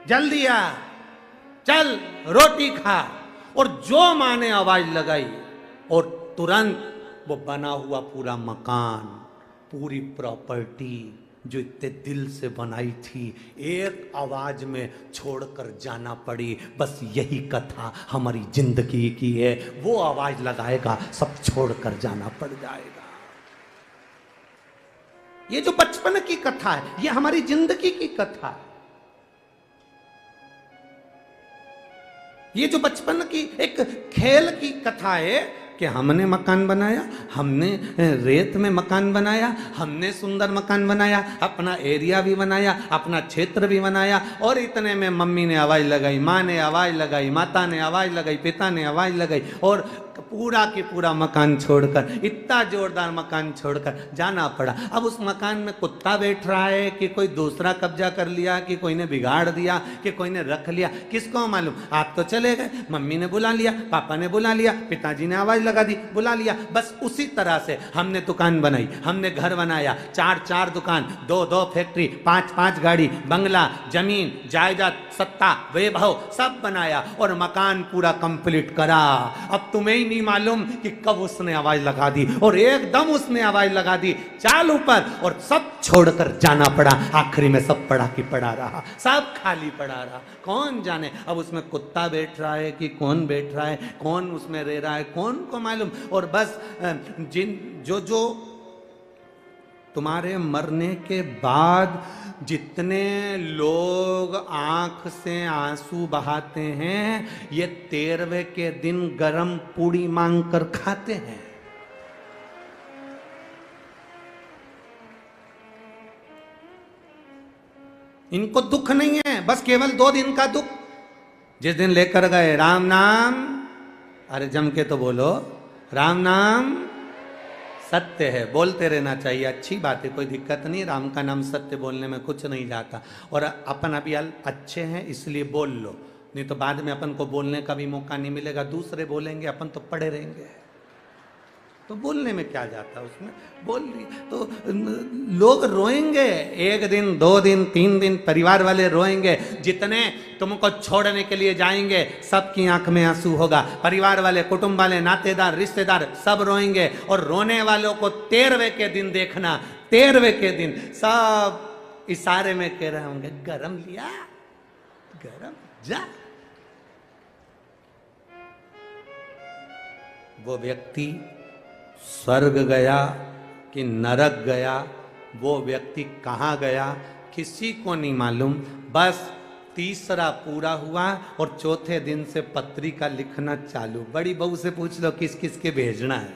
जल्दी आ, चल रोटी खा। और जो माँ ने आवाज लगाई और तुरंत वो बना हुआ पूरा मकान, पूरी प्रॉपर्टी जो इतने दिल से बनाई थी, एक आवाज में छोड़कर जाना पड़ी। बस यही कथा हमारी जिंदगी की है। वो आवाज लगाएगा, सब छोड़कर जाना पड़ जाएगा। ये जो बचपन की कथा है, ये हमारी जिंदगी की कथा है। ये जो बचपन की एक खेल की कथा है कि हमने मकान बनाया, हमने रेत में मकान बनाया, हमने सुंदर मकान बनाया, अपना एरिया भी बनाया, अपना क्षेत्र भी बनाया। और इतने में मम्मी ने आवाज लगाई, माँ ने आवाज लगाई, माता ने आवाज लगाई, पिता ने आवाज लगाई, और पूरा के पूरा मकान छोड़कर, इतना जोरदार मकान छोड़कर जाना पड़ा। अब उस मकान में कुत्ता बैठ रहा है कि कोई दूसरा कब्जा कर लिया, कि कोई ने बिगाड़ दिया, कि कोई ने रख लिया, किसको मालूम। आप तो चले गए, मम्मी ने बुला लिया, पापा ने बुला लिया, पिताजी ने आवाज लगा दी, बुला लिया। बस उसी तरह से हमने दुकान बनाई, हमने घर बनाया, 4-4 दुकान, 2-2 फैक्ट्री, 5-5 गाड़ी, बंगला, जमीन, जायदाद, सत्ता, वैभव सब बनाया और मकान पूरा कंप्लीट करा। अब तुम्हें ही नहीं मालूम कि कब उसने आवाज लगा दी, और एकदम उसने आवाज लगा दी, चाल ऊपर, और सब छोड़कर जाना पड़ा। आखिरी में सब पड़ा कि पड़ा रहा, सब खाली पड़ा रहा। कौन जाने अब उसमें कुत्ता बैठ रहा है कि कौन बैठ रहा है, कौन उसमें रह रहा है, कौन को मालूम। और बस जो तुम्हारे मरने के बाद जितने लोग आंख से आंसू बहाते हैं, ये 13वें के दिन गरम पूड़ी मांग कर खाते हैं। इनको दुख नहीं है, बस केवल 2 दिन का दुख। जिस दिन लेकर गए राम नाम, अरे जम के तो बोलो, राम नाम सत्य है, बोलते रहना चाहिए, अच्छी बात है, कोई दिक्कत नहीं। राम का नाम सत्य बोलने में कुछ नहीं जाता। और अपन अभी अच्छे हैं इसलिए बोल लो, नहीं तो बाद में अपन को बोलने का भी मौका नहीं मिलेगा, दूसरे बोलेंगे, अपन तो पड़े रहेंगे। तो बोलने में क्या जाता है, उसमें बोल रही तो लोग रोएंगे, 1 दिन 2 दिन 3 दिन परिवार वाले रोएंगे। जितने तुमको छोड़ने के लिए जाएंगे सबकी आंख में आंसू होगा। परिवार वाले, कुटुंब वाले, नातेदार, रिश्तेदार सब रोएंगे। और रोने वालों को 13वें के दिन देखना, 13वें के दिन सब इशारे में कह रहे होंगे, गरम लिया, गरम जा। वो व्यक्ति स्वर्ग गया कि नरक गया, वो व्यक्ति कहाँ गया किसी को नहीं मालूम। बस 3रा पूरा हुआ और 4थे दिन से पत्रिका लिखना चालू। बड़ी बहू से पूछ लो किस किस के भेजना है,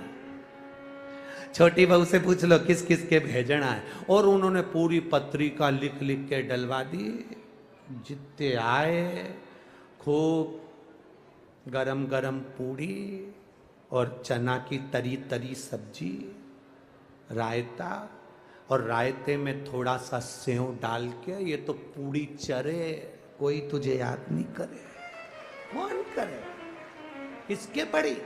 छोटी बहू से पूछ लो किस किस के भेजना है। और उन्होंने पूरी पत्रिका लिख लिख के डलवा दी, जितने आए खूब गरम गरम पूड़ी और चना की तरी तरी सब्जी, रायता, और रायते में थोड़ा सा सेव डाल के, ये तो पूड़ी चरे, कोई तुझे याद नहीं करे। कौन करे? किसके पड़ी?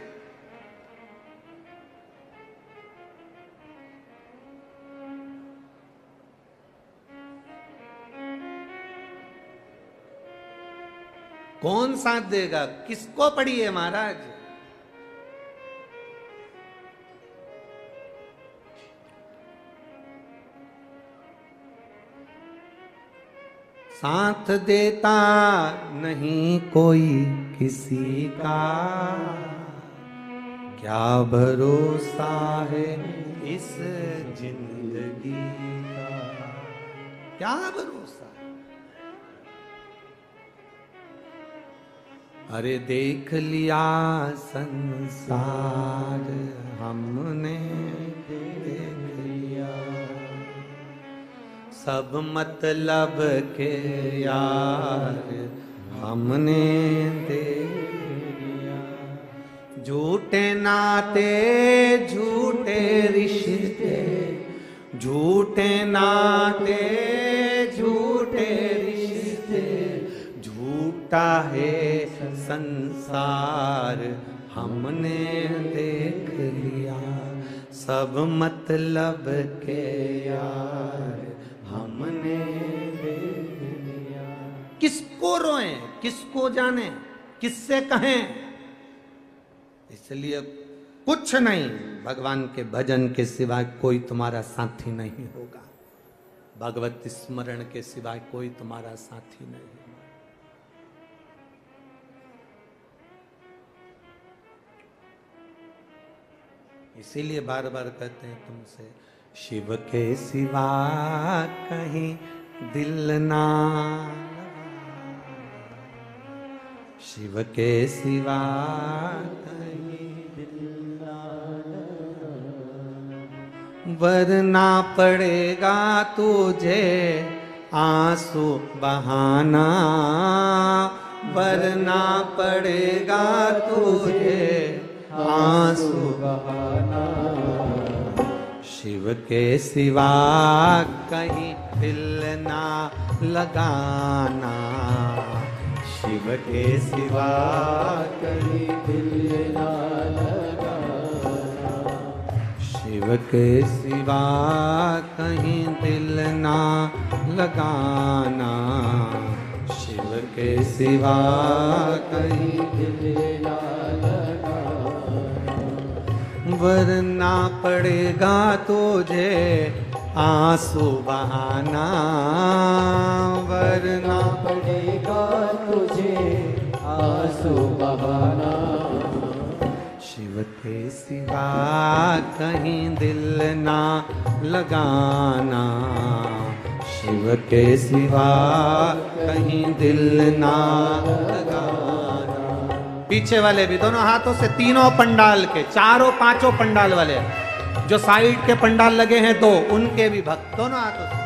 कौन साथ देगा? किसको पड़ी है महाराज? साथ देता नहीं कोई किसी का, क्या भरोसा है इस जिंदगी का, क्या भरोसा? अरे देख लिया संसार हमने, देख लिया सब मतलब के यार हमने देख लिया। झूठे नाते झूठे रिश्ते, झूठे नाते झूठे रिश्ते, झूठा है संसार हमने देख लिया। सब मतलब के यार हमने देख लिया। किसको रोएं, किसको जाने, किससे कहें? इसलिए कुछ नहीं, भगवान के भजन के सिवाय कोई तुम्हारा साथी नहीं होगा, भगवत स्मरण के सिवाय कोई तुम्हारा साथी नहीं होगा। इसीलिए बार बार कहते हैं तुमसे, शिव के सिवा कहीं दिल ना लगा, शिव के सिवा कहीं दिल ना लगा, वरना पड़ेगा तुझे आंसू बहाना, वरना पड़ेगा तुझे आंसू बहाना। शिव के सिवा कहीं दिल ना लगाना, शिव के सिवा कहीं दिल ना लगाना, शिव के सिवा कहीं दिल ना लगाना, शिव के सिवा कहीं दिल ना लगाना, वरना पड़ेगा तुझे आंसू बहाना, वरना पड़ेगा तुझे आंसू बहाना। शिव के सिवा कहीं दिल ना लगाना, शिव के सिवा कहीं दिल ना लगाना। पीछे वाले भी दोनों हाथों से, तीनों पंडाल के, चारों पांचों पंडाल वाले, जो साइड के पंडाल लगे हैं दो, उनके भी भक्त दोनों हाथों से।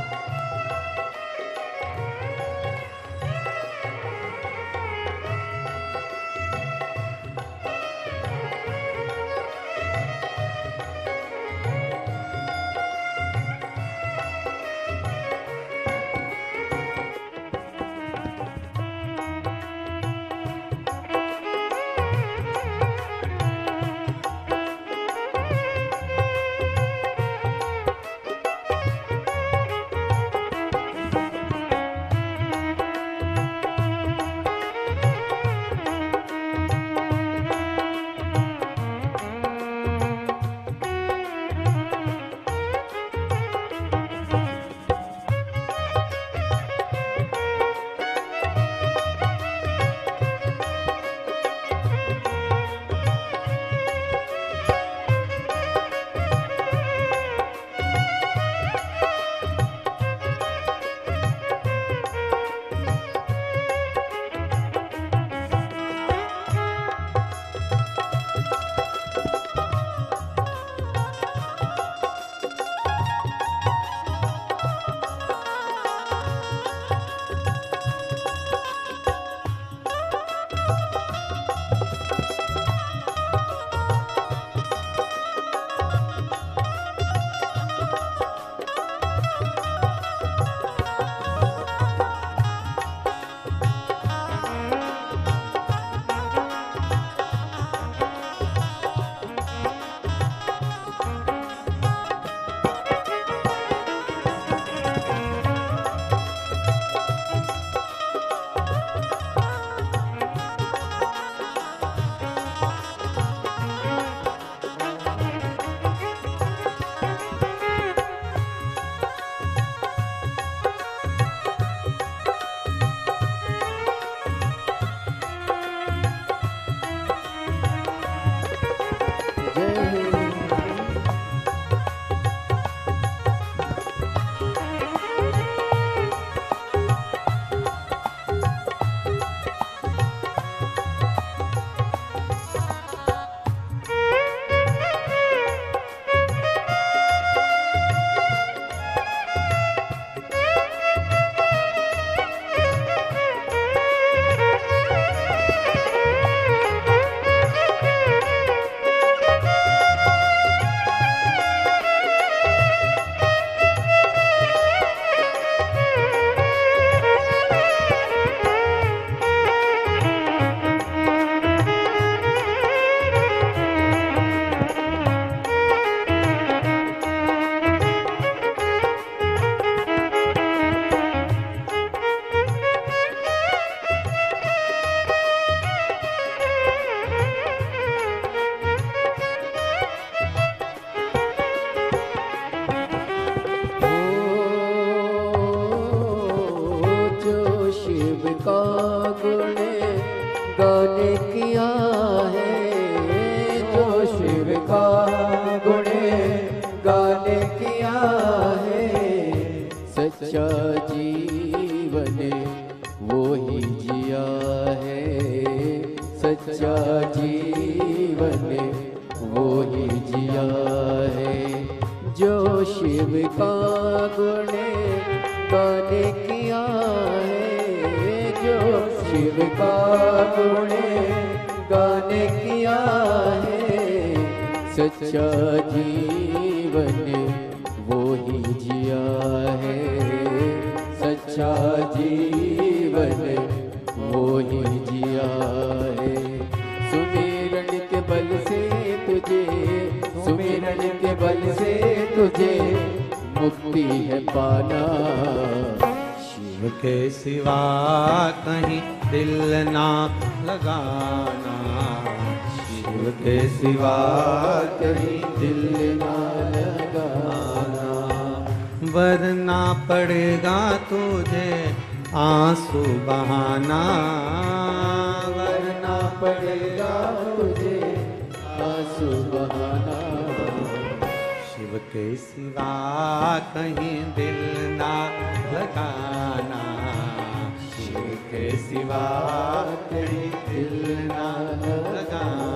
शिव का गुण गान किया है, जो शिव का गुण गान किया है, सच्चा जीवन वो ही जिया है, सच्चा जीवन वो ही जिया है। जो शिव का गुण गान किया है, जो शिव का गुण गान किया है, सच्चा जीवन वो ही जिया है, सच्चा जीवन वो ही जिया है। सुमिरन के बल से तुझे, सुमिरन के बल से तुझे मुक्ति है पाना। शिव के सिवा कहीं दिल ना लगाना, शिव के सिवा कहीं दिल ना लगाना, वरना पड़ेगा तुझे आंसू बहाना, वरना पड़ेगा तुझे आंसू बहाना। शिव के सिवा कहीं दिल ना लगाना, शिव के सिवा कहीं दिल ना लगाना।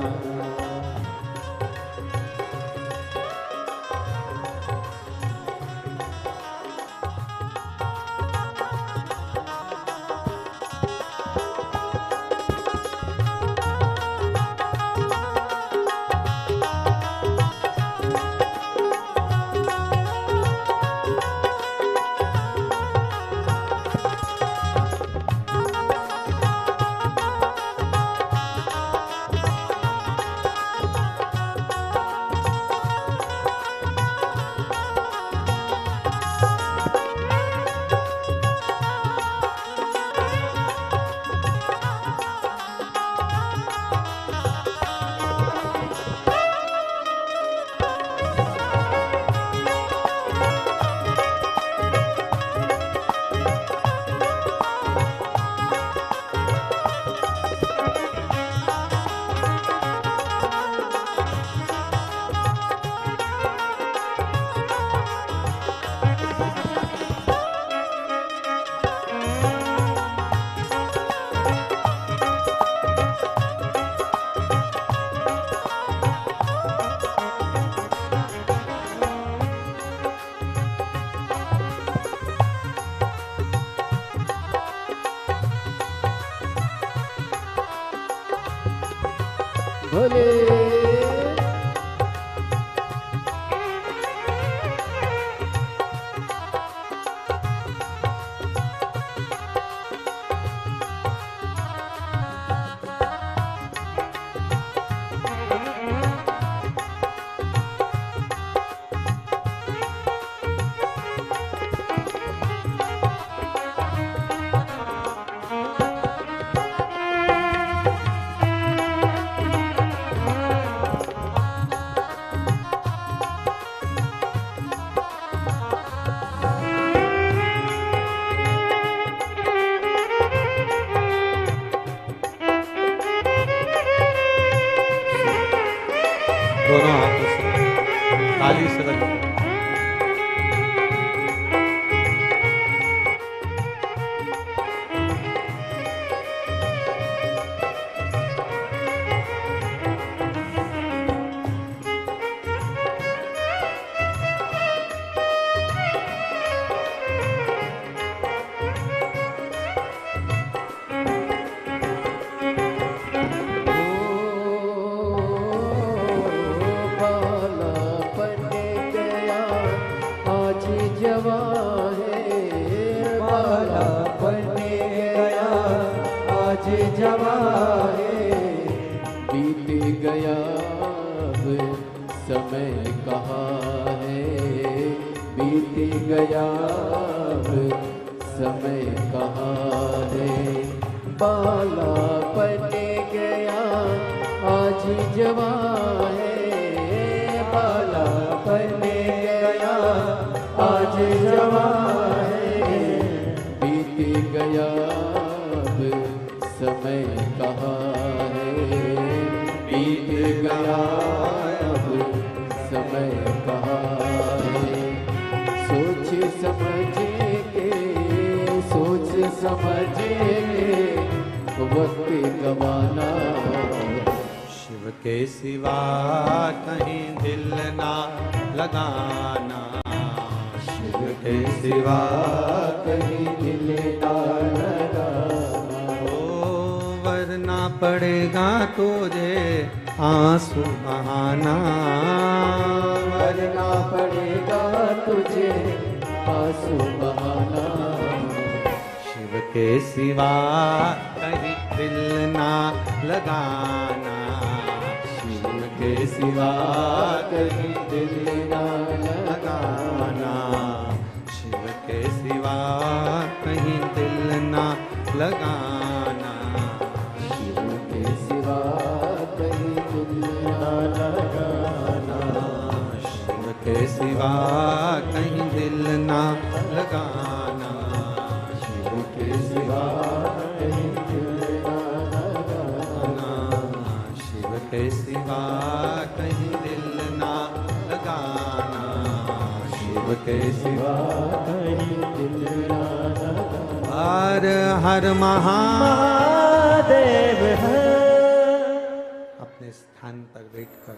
भोले दोनों हाथों से ताली से रखिए। जवा है बीत गया अब समय कहाँ है, बीत गया अब समय कहाँ है। बाला पने गया आज जवा है, बाला पने गया आज जवा है, बीत गया समय कहाँ है, बीत गया अब समय कहाँ है। सोच समझ के वक्त गवाना, शिव के सिवा कहीं दिल ना लगाना, शिव के सिवा कहीं दिल ना लगाना। ओ वरना पड़ेगा तुझे आंसू बहाना, वरना पड़ेगा तुझे आंसू बहाना। शिव के सिवा कहीं दिल ना लगाना, शिव के सिवा कहीं दिल ना लगाना, शिव के सिवा कहीं दिल ना लगाना, शिव के सिवा कहीं दिल ना लगाना। शिव के सिवा कहीं दिल ना लगाना, शिव के सिवा कहीं दिल ना लगाना। शिव के सिवा कहीं दिल ना लगाना, शिव के सिवा कहीं दिल ना लगाना। हर हर महादेव है। अपने स्थान पर बैठकर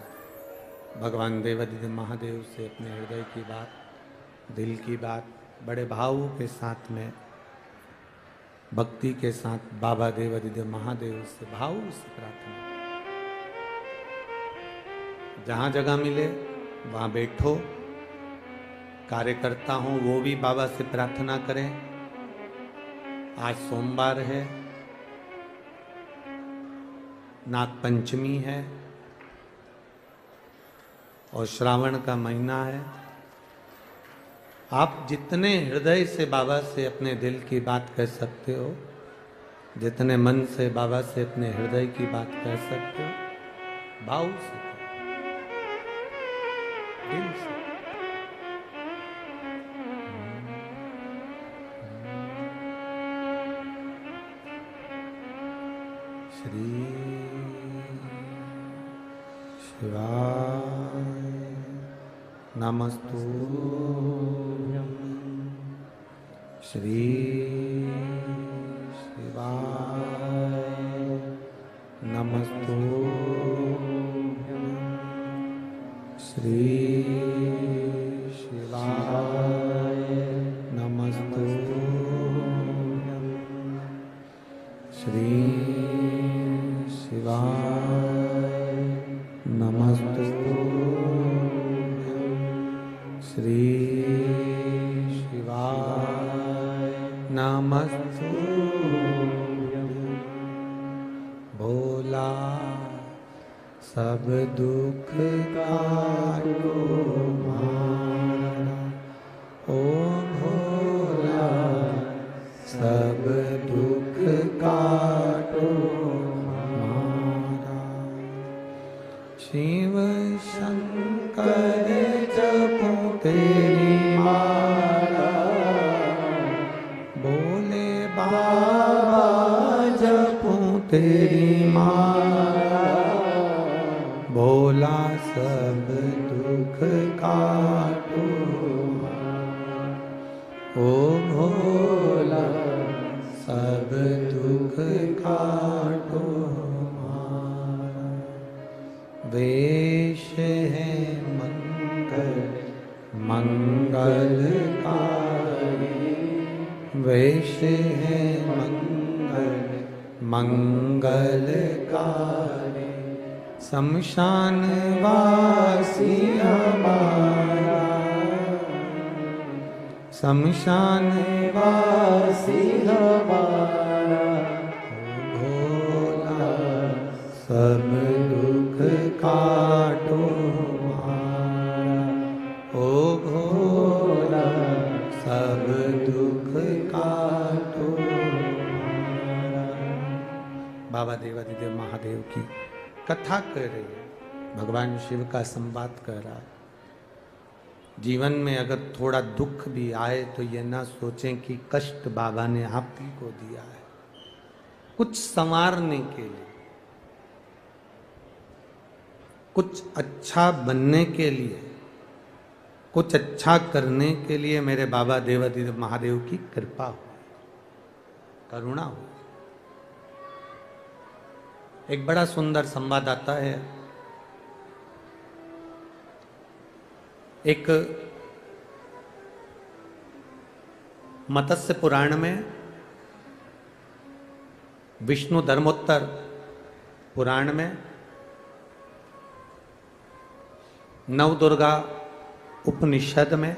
भगवान देवादिदेव महादेव से अपने हृदय की बात, दिल की बात बड़े भाव के साथ में, भक्ति के साथ बाबा देवादिदेव महादेव से भाव से प्रार्थना। जहां जगह मिले वहां बैठो, कार्य करता हूं वो भी बाबा से प्रार्थना करें। आज सोमवार है, नाग पंचमी है और श्रावण का महीना है। आप जितने हृदय से बाबा से अपने दिल की बात कह सकते हो, जितने मन से बाबा से अपने हृदय की बात कह सकते हो, भाव से कहो, दिल से। श्री शिवाय नमस्तुभ्यं, श्री शिवाय नमस्तुभ्यं, श्री शिवाय नमस्तुभ्यं, श्री शिवाय नमस्तुभ्यं, श्री शिवाय नमस्तुभ्यं। भोला सब दुख काटो मारा, ओ भोला सब दुख काटो मारा। शिव शंकर जपो तेरी माला, भोले बाबा जपो तेरी माला, भोला सब दुख काटो मारा, ओ भोला सब दुख काटो मारा। वेश है मंगल मंगलकारी, वेश है मंगल मंगलकारी, शमशान वासी हमारा, शमशान वासी हमारा, भोला सब दुख काटो हमारा, ओ भोला सब दुख काटो हमारा। बाबा देवादिदेव महादेव की कथा कर रही है, भगवान शिव का संवाद कर रहा है। जीवन में अगर थोड़ा दुख भी आए तो ये ना सोचें कि कष्ट बाबा ने आप ही को दिया है। कुछ संवारने के लिए, कुछ अच्छा बनने के लिए, कुछ अच्छा करने के लिए मेरे बाबा देवादिदेव महादेव की कृपा हो, करुणा हो। एक बड़ा सुंदर संवाद आता है। एक मत्स्य पुराण में, विष्णु धर्मोत्तर पुराण में, नवदुर्गा उपनिषद में,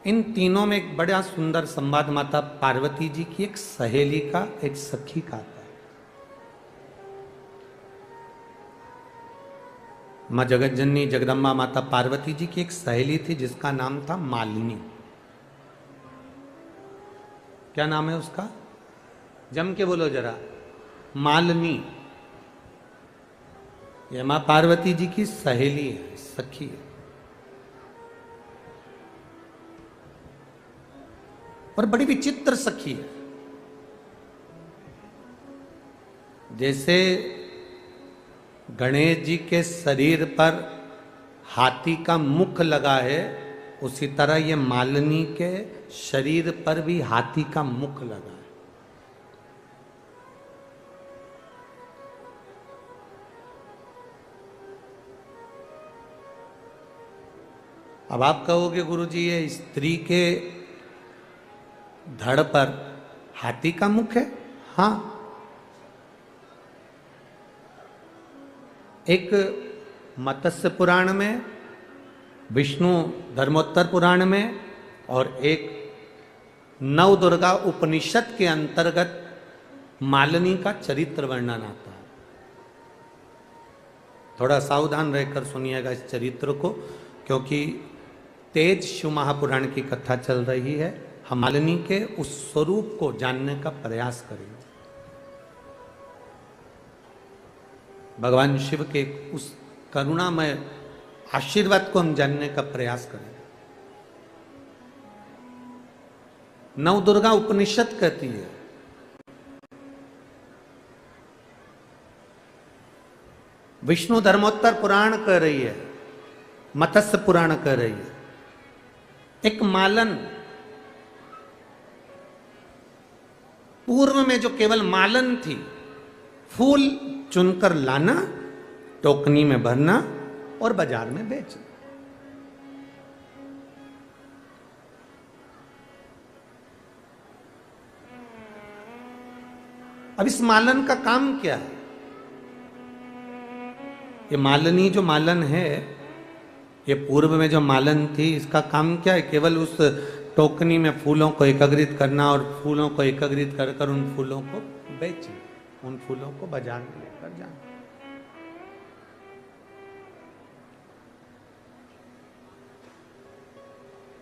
इन तीनों में एक बड़ा सुंदर संवाद माता पार्वती जी की एक सहेली का, एक सखी का आता है। मां जगतजननी जगदम्बा माता पार्वती जी की एक सहेली थी जिसका नाम था मालिनी। क्या नाम है उसका? जम के बोलो जरा। मालिनी। यह मां पार्वती जी की सहेली है, सखी है। और बड़ी विचित्र सखी है। जैसे गणेश जी के शरीर पर हाथी का मुख लगा है, उसी तरह ये मालिनी के शरीर पर भी हाथी का मुख लगा है। अब आप कहोगे गुरुजी ये स्त्री के धड़ पर हाथी का मुख है? हाँ, एक मत्स्य पुराण में, विष्णु धर्मोत्तर पुराण में, और एक नवदुर्गा उपनिषद के अंतर्गत मालिनी का चरित्र वर्णन आता है। थोड़ा सावधान रहकर सुनिएगा इस चरित्र को, क्योंकि तेज शिव महापुराण की कथा चल रही है। हम मालिनी के उस स्वरूप को जानने का प्रयास करेंगे। भगवान शिव के उस करुणामय आशीर्वाद को हम जानने का प्रयास करेंगे। नवदुर्गा उपनिषद कहती है, विष्णु धर्मोत्तर पुराण कह रही है, मत्स्य पुराण कह रही है, एक मालन, पूर्व में जो केवल मालन थी, फूल चुनकर लाना, टोकनी में भरना और बाजार में बेचना। अब इस मालन का काम क्या है? ये मालिनी जो मालन है, ये पूर्व में जो मालन थी, इसका काम क्या है? केवल उस टोकनी में फूलों को एकत्रित करना और फूलों को एकत्रित कर कर उन फूलों को बेचना, उन फूलों को बाजार में लेकर जाना।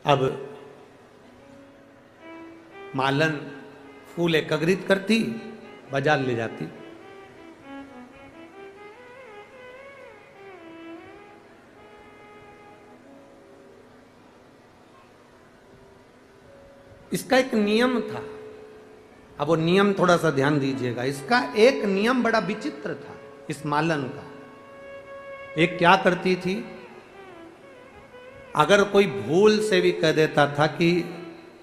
अब मालन फूल एकत्रित करती, बाजार ले जाती। इसका एक नियम था। अब वो नियम थोड़ा सा ध्यान दीजिएगा। इसका एक नियम बड़ा विचित्र था इस मालन का। एक क्या करती थी, अगर कोई भूल से भी कह देता था कि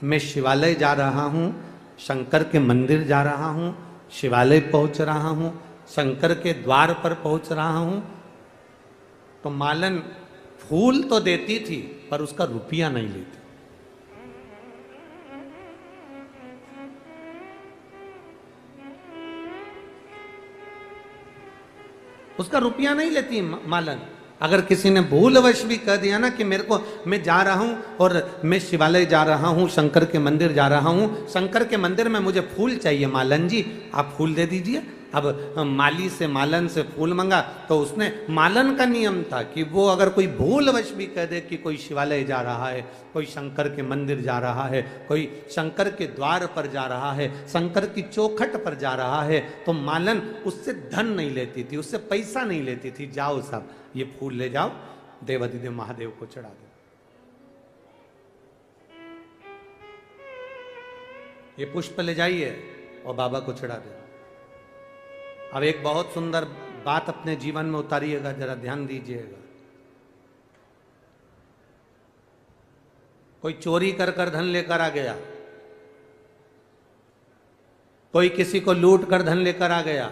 मैं शिवालय जा रहा हूं, शंकर के मंदिर जा रहा हूं, शिवालय पहुंच रहा हूं, शंकर के द्वार पर पहुंच रहा हूं, तो मालन फूल तो देती थी पर उसका रुपया नहीं लेती। उसका रुपया नहीं लेती मालन। अगर किसी ने भूलवश भी कह दिया ना कि मेरे को, मैं जा रहा हूं और मैं शिवालय जा रहा हूं, शंकर के मंदिर जा रहा हूं, शंकर के मंदिर में मुझे फूल चाहिए मालन जी, आप फूल दे दीजिए। अब माली से मालन से फूल मंगा, तो उसने, मालन का नियम था कि वो अगर कोई भूलवश भी कह दे कि कोई शिवालय जा रहा है, कोई शंकर के मंदिर जा रहा है, कोई शंकर के द्वार पर जा रहा है, शंकर की चौखट पर जा रहा है, तो मालन उससे धन नहीं लेती थी, उससे पैसा नहीं लेती थी। जाओ साहब, ये फूल ले जाओ, देवादिदेव महादेव को चढ़ा दो। ये पुष्प ले जाइए और बाबा को चढ़ा दे। अब एक बहुत सुंदर बात अपने जीवन में उतारिएगा, जरा ध्यान दीजिएगा। कोई चोरी कर कर धन लेकर आ गया, कोई किसी को लूट कर धन लेकर आ गया,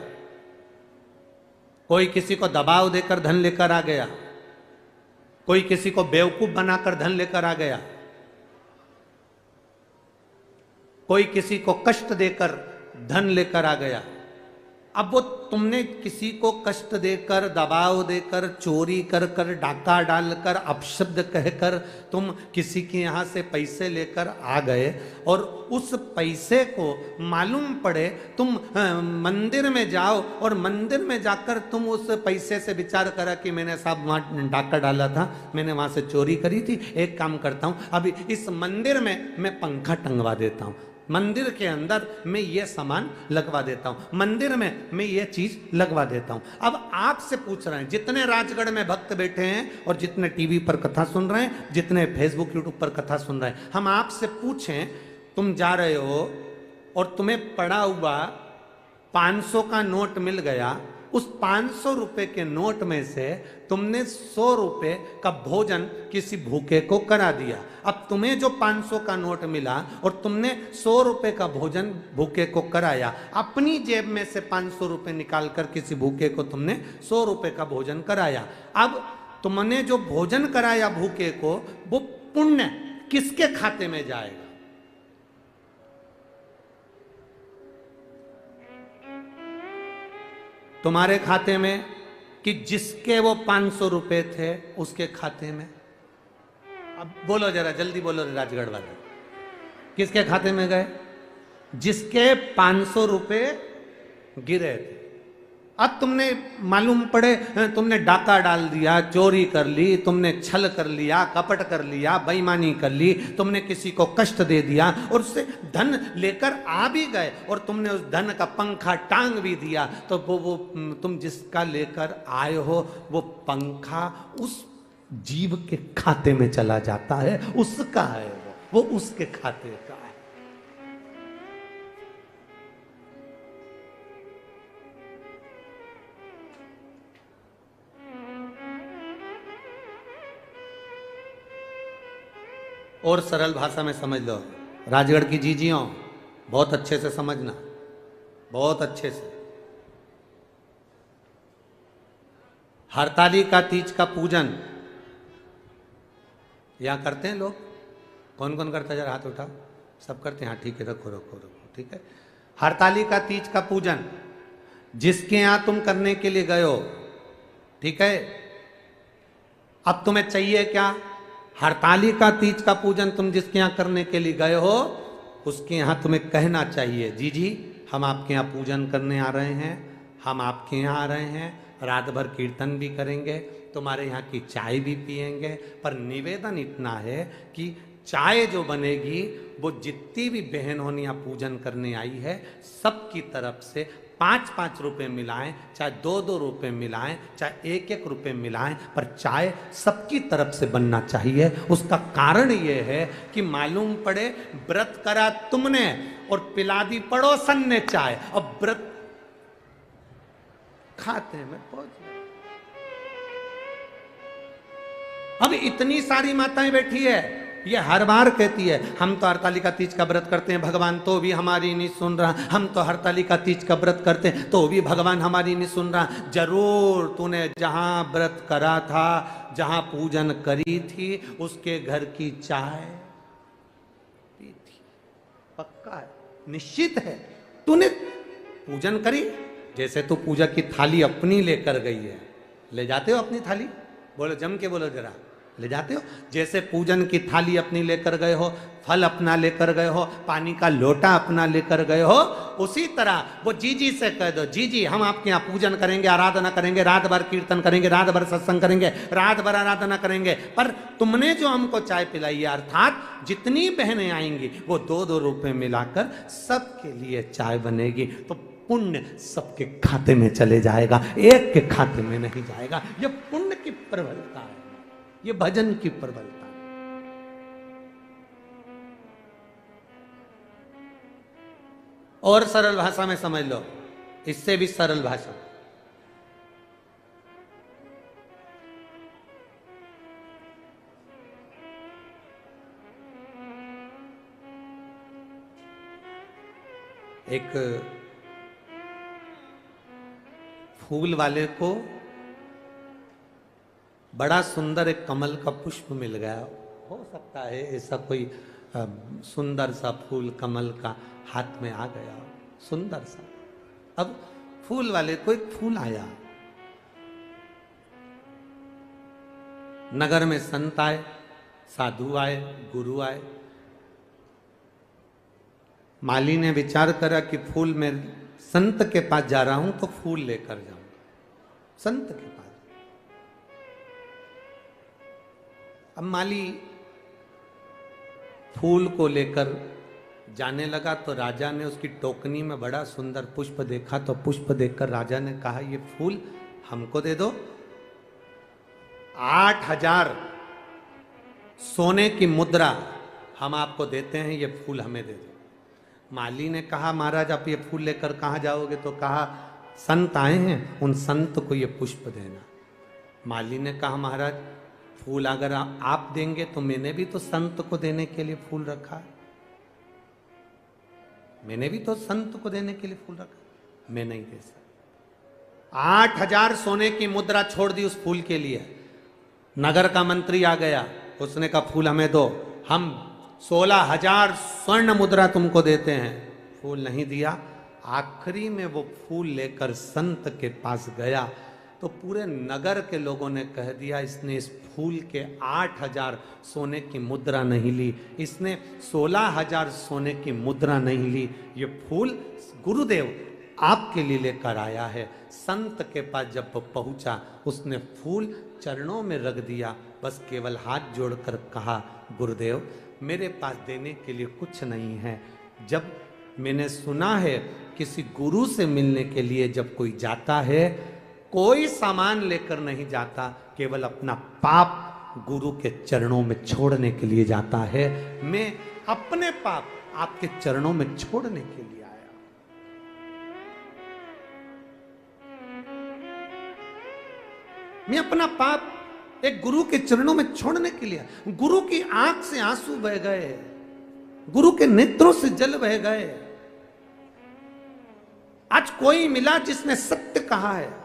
कोई किसी को दबाव देकर धन लेकर आ गया, कोई किसी को बेवकूफ बनाकर धन लेकर आ गया, कोई किसी को कष्ट देकर धन लेकर आ गया। अब वो तुमने किसी को कष्ट देकर, दबाव देकर, चोरी कर कर, डाका डालकर, अपशब्द कहकर तुम किसी के यहाँ से पैसे लेकर आ गए और उस पैसे को मालूम पड़े तुम मंदिर में जाओ और मंदिर में जाकर तुम उस पैसे से विचार करा कि मैंने साहब वहाँ डाका डाला था, मैंने वहाँ से चोरी करी थी, एक काम करता हूँ अभी इस मंदिर में मैं पंखा टंगवा देता हूँ, मंदिर के अंदर मैं ये सामान लगवा देता हूं, मंदिर में मैं ये चीज लगवा देता हूं। अब आपसे पूछ रहे हैं, जितने राजगढ़ में भक्त बैठे हैं और जितने टीवी पर कथा सुन रहे हैं, जितने फेसबुक यूट्यूब पर कथा सुन रहे हैं, हम आपसे पूछें, तुम जा रहे हो और तुम्हें पड़ा हुआ 500 का नोट मिल गया, उस 500 रुपए के नोट में से तुमने 100 रुपए का भोजन किसी भूखे को करा दिया। अब तुम्हें जो 500 का नोट मिला और तुमने 100 रुपए का भोजन भूखे को कराया, अपनी जेब में से 500 रुपए निकालकर किसी भूखे को तुमने 100 रुपए का भोजन कराया। अब तुमने जो भोजन कराया भूखे को, वो पुण्य किसके खाते में जाएगा? तुम्हारे खाते में कि जिसके वो 500 रुपए थे उसके खाते में? अब बोलो जरा जल्दी बोलो राजगढ़ वाले, किसके खाते में गए? जिसके 500 रुपए गिरे थे। अब तुमने मालूम पड़े तुमने डाका डाल दिया, चोरी कर ली, तुमने छल कर लिया, कपट कर लिया, बेईमानी कर ली, तुमने किसी को कष्ट दे दिया और उससे धन लेकर आ भी गए और तुमने उस धन का पंखा टांग भी दिया, तो वो तुम जिसका लेकर आए हो वो पंखा उस जीव के खाते में चला जाता है, उसका है वो उसके खाते का है। और सरल भाषा में समझ लो, राजगढ़ की जीजियों बहुत अच्छे से समझना, बहुत अच्छे से। हरतालिका तीज का पूजन यहाँ करते हैं लोग, कौन कौन करता है जरा हाथ उठाओ, सब करते हैं? हाँ ठीक है, रखो रखो रखो, ठीक है। हरतालिका तीज का पूजन जिसके यहाँ तुम करने के लिए गए हो, ठीक है, अब तुम्हें चाहिए क्या? हरतालिका तीज का पूजन तुम जिसके यहाँ करने के लिए गए हो उसके यहाँ तुम्हें कहना चाहिए, जी जी हम आपके यहाँ पूजन करने आ रहे हैं, हम आपके यहाँ आ रहे हैं, रात भर कीर्तन भी करेंगे, तुम्हारे यहाँ की चाय भी पिएंगे, पर निवेदन इतना है कि चाय जो बनेगी वो जितनी भी बहन होनियाँ पूजन करने आई है सबकी तरफ से 5-5 रुपए मिलाएं, चाहे 2-2 रुपए मिलाएं, चाहे 1-1 रुपए मिलाएं, पर चाय सबकी तरफ से बनना चाहिए। उसका कारण ये है कि मालूम पड़े व्रत करा तुमने और पिला दी पड़ोसन ने चाय, अब व्रत खाते में पहुंच गए। अब इतनी सारी माताएं बैठी है, ये हर बार कहती है हम तो हरतालिका तीज का व्रत करते हैं, भगवान तो भी हमारी नहीं सुन रहा, हम तो हरतालिका तीज का व्रत करते हैं तो भी भगवान हमारी नहीं सुन रहा। जरूर तूने जहां व्रत करा था, जहां पूजन करी थी, उसके घर की चाय पी थी, पक्का है, निश्चित है। तूने पूजन करी, जैसे तू पूजा की थाली अपनी लेकर गई है, ले जाते हो अपनी थाली? बोलो जम के बोलो जरा, ले जाते हो? जैसे पूजन की थाली अपनी लेकर गए हो, फल अपना लेकर गए हो, पानी का लोटा अपना लेकर गए हो, उसी तरह वो जीजी से कह दो, जीजी हम आपके यहाँ पूजन करेंगे, आराधना करेंगे, रात भर कीर्तन करेंगे, रात भर सत्संग करेंगे, रात भर आराधना करेंगे, पर तुमने जो हमको चाय पिलाई है, अर्थात जितनी बहनें आएंगी वो 2-2 रुपए मिलाकर सबके लिए चाय बनेगी, तो पुण्य सबके खाते में चले जाएगा, एक के खाते में नहीं जाएगा। ये पुण्य की प्रबलता है, ये भजन की प्रबलता है। और सरल भाषा में समझ लो, इससे भी सरल भाषा। एक फूल वाले को बड़ा सुंदर एक कमल का पुष्प मिल गया। हो सकता है ऐसा कोई सुंदर सा फूल कमल का हाथ में आ गया, सुंदर सा। अब फूल वाले को एक फूल आया, नगर में संत आए, साधु आए, गुरु आए। माली ने विचार करा कि फूल में संत के पास जा रहा हूं तो फूल लेकर जाऊंगा संत के पास। अब माली फूल को लेकर जाने लगा तो राजा ने उसकी टोकनी में बड़ा सुंदर पुष्प देखा, तो पुष्प देखकर राजा ने कहा ये फूल हमको दे दो, 8000 सोने की मुद्रा हम आपको देते हैं, ये फूल हमें दे दो। माली ने कहा महाराज आप ये फूल लेकर कहाँ जाओगे? तो कहा संत आए हैं, उन संत को ये पुष्प देना। माली ने कहा महाराज फूल अगर आप देंगे तो मैंने भी तो संत को देने के लिए फूल रखा है, मैंने भी तो संत को देने के लिए फूल रखा, मैं नहीं दे सकता। 8000 सोने की मुद्रा छोड़ दी उस फूल के लिए। नगर का मंत्री आ गया, उसने कहा फूल हमें दो, हम 16,000 स्वर्ण मुद्रा तुमको देते हैं। फूल नहीं दिया। आखिरी में वो फूल लेकर संत के पास गया तो पूरे नगर के लोगों ने कह दिया इसने इस फूल के 8000 सोने की मुद्रा नहीं ली, इसने 16,000 सोने की मुद्रा नहीं ली, ये फूल गुरुदेव आपके लिए लेकर आया है। संत के पास जब पहुंचा उसने फूल चरणों में रख दिया, बस केवल हाथ जोड़कर कहा गुरुदेव मेरे पास देने के लिए कुछ नहीं है। जब मैंने सुना है किसी गुरु से मिलने के लिए जब कोई जाता है कोई सामान लेकर नहीं जाता, केवल अपना पाप गुरु के चरणों में छोड़ने के लिए जाता है। मैं अपने पाप आपके चरणों में छोड़ने के लिए आया। मैं अपना पाप एक गुरु के चरणों में छोड़ने के लिए। गुरु की आंख से आंसू बह गए, गुरु के नेत्रों से जल बह गए। आज कोई मिला जिसने सत्य कहा है।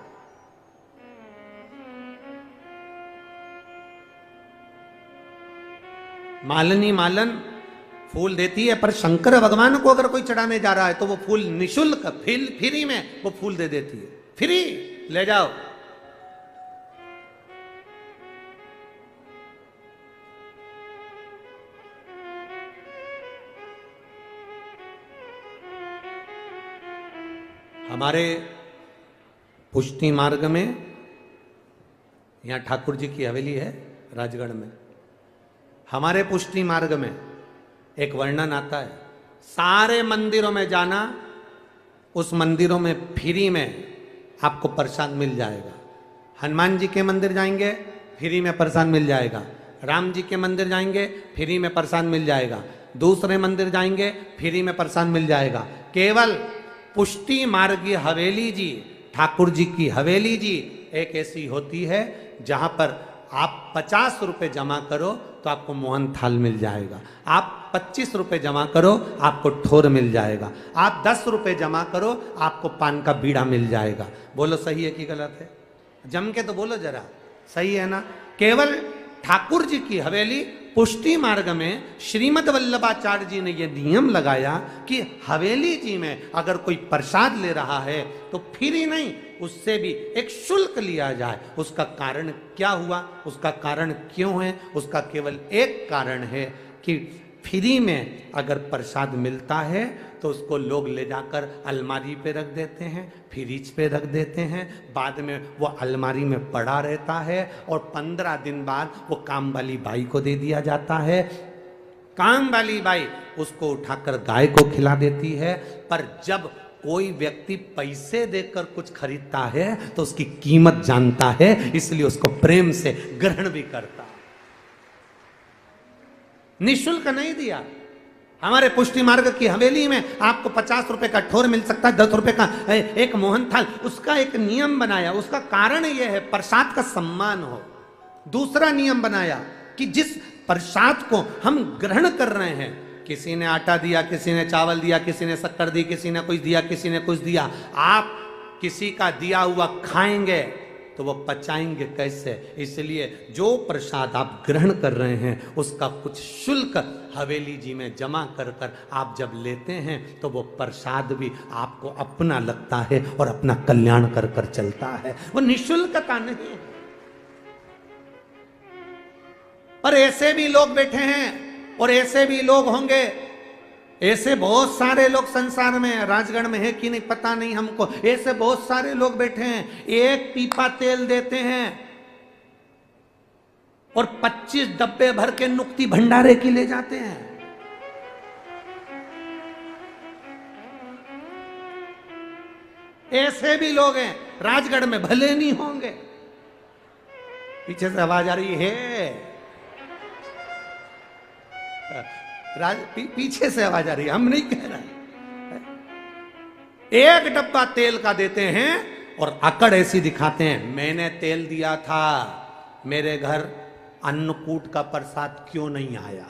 मालनी मालन फूल देती है, पर शंकर भगवान को अगर कोई चढ़ाने जा रहा है तो वो फूल निशुल्क फ्री में वो फूल दे देती है। फ्री ले जाओ। हमारे पुष्टि मार्ग में यहां ठाकुर जी की हवेली है राजगढ़ में। हमारे पुष्टि मार्ग में एक वर्णन आता है, सारे मंदिरों में जाना, उस मंदिरों में फ्री में आपको प्रसाद मिल जाएगा। हनुमान जी के मंदिर जाएंगे फ्री में प्रसाद मिल जाएगा, राम जी के मंदिर जाएंगे फ्री में प्रसाद मिल जाएगा, दूसरे मंदिर जाएंगे फ्री में प्रसाद मिल जाएगा। केवल पुष्टि मार्गी हवेली जी, ठाकुर जी की हवेली जी एक ऐसी होती है जहां पर आप 50 रुपए जमा करो तो आपको मोहन थाल मिल जाएगा, आप 25 रुपए जमा करो आपको ठोर मिल जाएगा, आप 10 रुपए जमा करो आपको पान का बीड़ा मिल जाएगा। बोलो सही है कि गलत है? जम के तो बोलो जरा, सही है ना? केवल ठाकुर जी की हवेली पुष्टि मार्ग में श्रीमद् वल्लभाचार्य जी ने यह नियम लगाया कि हवेली जी में अगर कोई प्रसाद ले रहा है तो फ्री नहीं, उससे भी एक शुल्क लिया जाए। उसका कारण क्या हुआ, उसका कारण क्यों है? उसका केवल एक कारण है कि फ्री में अगर प्रसाद मिलता है तो उसको लोग ले जाकर अलमारी पे रख देते हैं, फ्रिज पे रख देते हैं, बाद में वो अलमारी में पड़ा रहता है और 15 दिन बाद वो काम वाली बाई को दे दिया जाता है। काम वाली बाई उसको उठाकर गाय को खिला देती है। पर जब कोई व्यक्ति पैसे देकर कुछ खरीदता है तो उसकी कीमत जानता है, इसलिए उसको प्रेम से ग्रहण भी करता। निःशुल्क नहीं दिया। हमारे पुष्टि मार्ग की हवेली में आपको 50 रुपए का ठोर मिल सकता है, 10 रुपए का एक मोहन थाल। उसका एक नियम बनाया, उसका कारण यह है प्रसाद का सम्मान हो। दूसरा नियम बनाया कि जिस प्रसाद को हम ग्रहण कर रहे हैं, किसी ने आटा दिया, किसी ने चावल दिया, किसी ने शक्कर दी, किसी ने कुछ दिया, किसी ने कुछ दिया, आप किसी का दिया हुआ खाएंगे तो वो पचाएंगे कैसे? इसलिए जो प्रसाद आप ग्रहण कर रहे हैं उसका कुछ शुल्क हवेली जी में जमा कर कर आप जब लेते हैं तो वो प्रसाद भी आपको अपना लगता है और अपना कल्याण कर कर चलता है, वो निःशुल्कता नहीं है। पर ऐसे भी लोग बैठे हैं और ऐसे भी लोग होंगे, ऐसे बहुत सारे लोग संसार में, राजगढ़ में है कि नहीं पता नहीं हमको, ऐसे बहुत सारे लोग बैठे हैं, एक पीपा तेल देते हैं और 25 डब्बे भर के नुक्ति भंडारे की ले जाते हैं। ऐसे भी लोग हैं, राजगढ़ में भले नहीं होंगे। पीछे से आवाज आ रही है, पीछे से आवाज आ रही है, हम नहीं कह रहे। एक डब्बा तेल का देते हैं और अकड़ ऐसी दिखाते हैं, मैंने तेल दिया था, मेरे घर अन्नकूट का प्रसाद क्यों नहीं आया?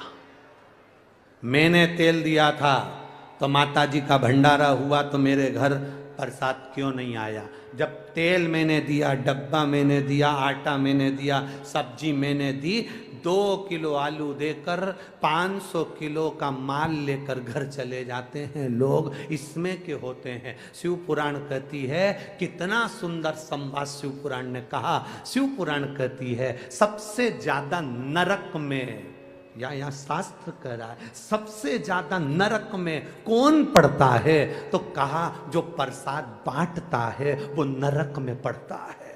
मैंने तेल दिया था तो माता जी का भंडारा हुआ तो मेरे घर प्रसाद क्यों नहीं आया? जब तेल मैंने दिया, डब्बा मैंने दिया, आटा मैंने दिया, सब्जी मैंने दी, 2 किलो आलू देकर 500 किलो का माल लेकर घर चले जाते हैं लोग, इसमें के होते हैं। शिव पुराण कहती है, कितना सुंदर संवाद शिव पुराण ने कहा। शिव पुराण कहती है सबसे ज्यादा नरक में, या यहाँ शास्त्र कह रहा है सबसे ज्यादा नरक में कौन पड़ता है? तो कहा जो प्रसाद बांटता है वो नरक में पड़ता है।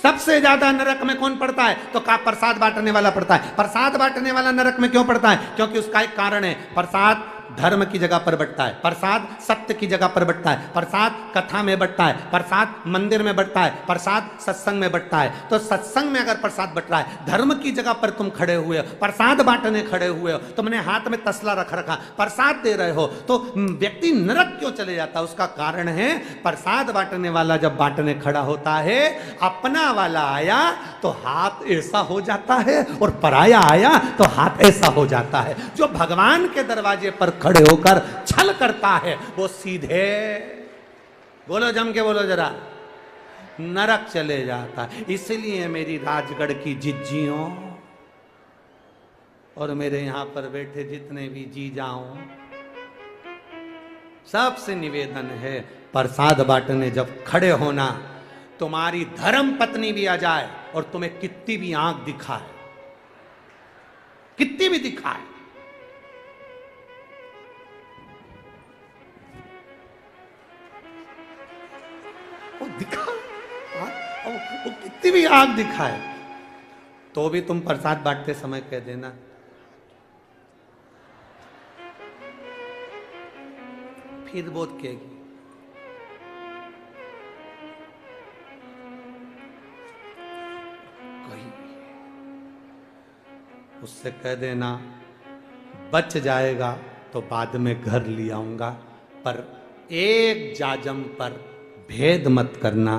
सबसे ज्यादा नरक में कौन पड़ता है? तो कहा प्रसाद बांटने वाला पड़ता है। प्रसाद बांटने वाला नरक में क्यों पड़ता है? क्योंकि उसका एक कारण है, प्रसाद धर्म की जगह पर बंटता है, प्रसाद सत्य की जगह पर बंटता है, प्रसाद कथा में बंटता है, प्रसाद मंदिर में बंटता है, प्रसाद सत्संग में बंटता है। तो सत्संग में अगर प्रसाद बंट रहा है, धर्म की जगह पर तुम खड़े हुए हो, प्रसाद बांटने खड़े हुए हो, तुमने हाथ में तसला रख रखा, प्रसाद दे रहे हो, तो व्यक्ति नरक क्यों चले जाता है? उसका कारण है प्रसाद बांटने वाला जब बांटने खड़ा होता है, अपना वाला आया तो हाथ ऐसा हो जाता है और पराया आया तो हाथ ऐसा हो जाता है। जो भगवान के दरवाजे पर खड़े होकर छल करता है वो सीधे, बोलो जम के बोलो जरा, नरक चले जाता है। इसलिए मेरी राजगढ़ की जिज्जियों और मेरे यहां पर बैठे जितने भी जी जाओ, सबसे निवेदन है प्रसाद बांटने जब खड़े होना, तुम्हारी धर्म पत्नी भी आ जाए और तुम्हें कितनी भी आंख दिखाए, कितनी भी दिखाए, वो दिखा, वो कितनी भी आंख दिखाए तो भी तुम प्रसाद बांटते समय कह देना फिर बोध कहेगी, उससे कह देना बच जाएगा तो बाद में घर ले आऊंगा, पर एक जाजम पर भेद मत करना,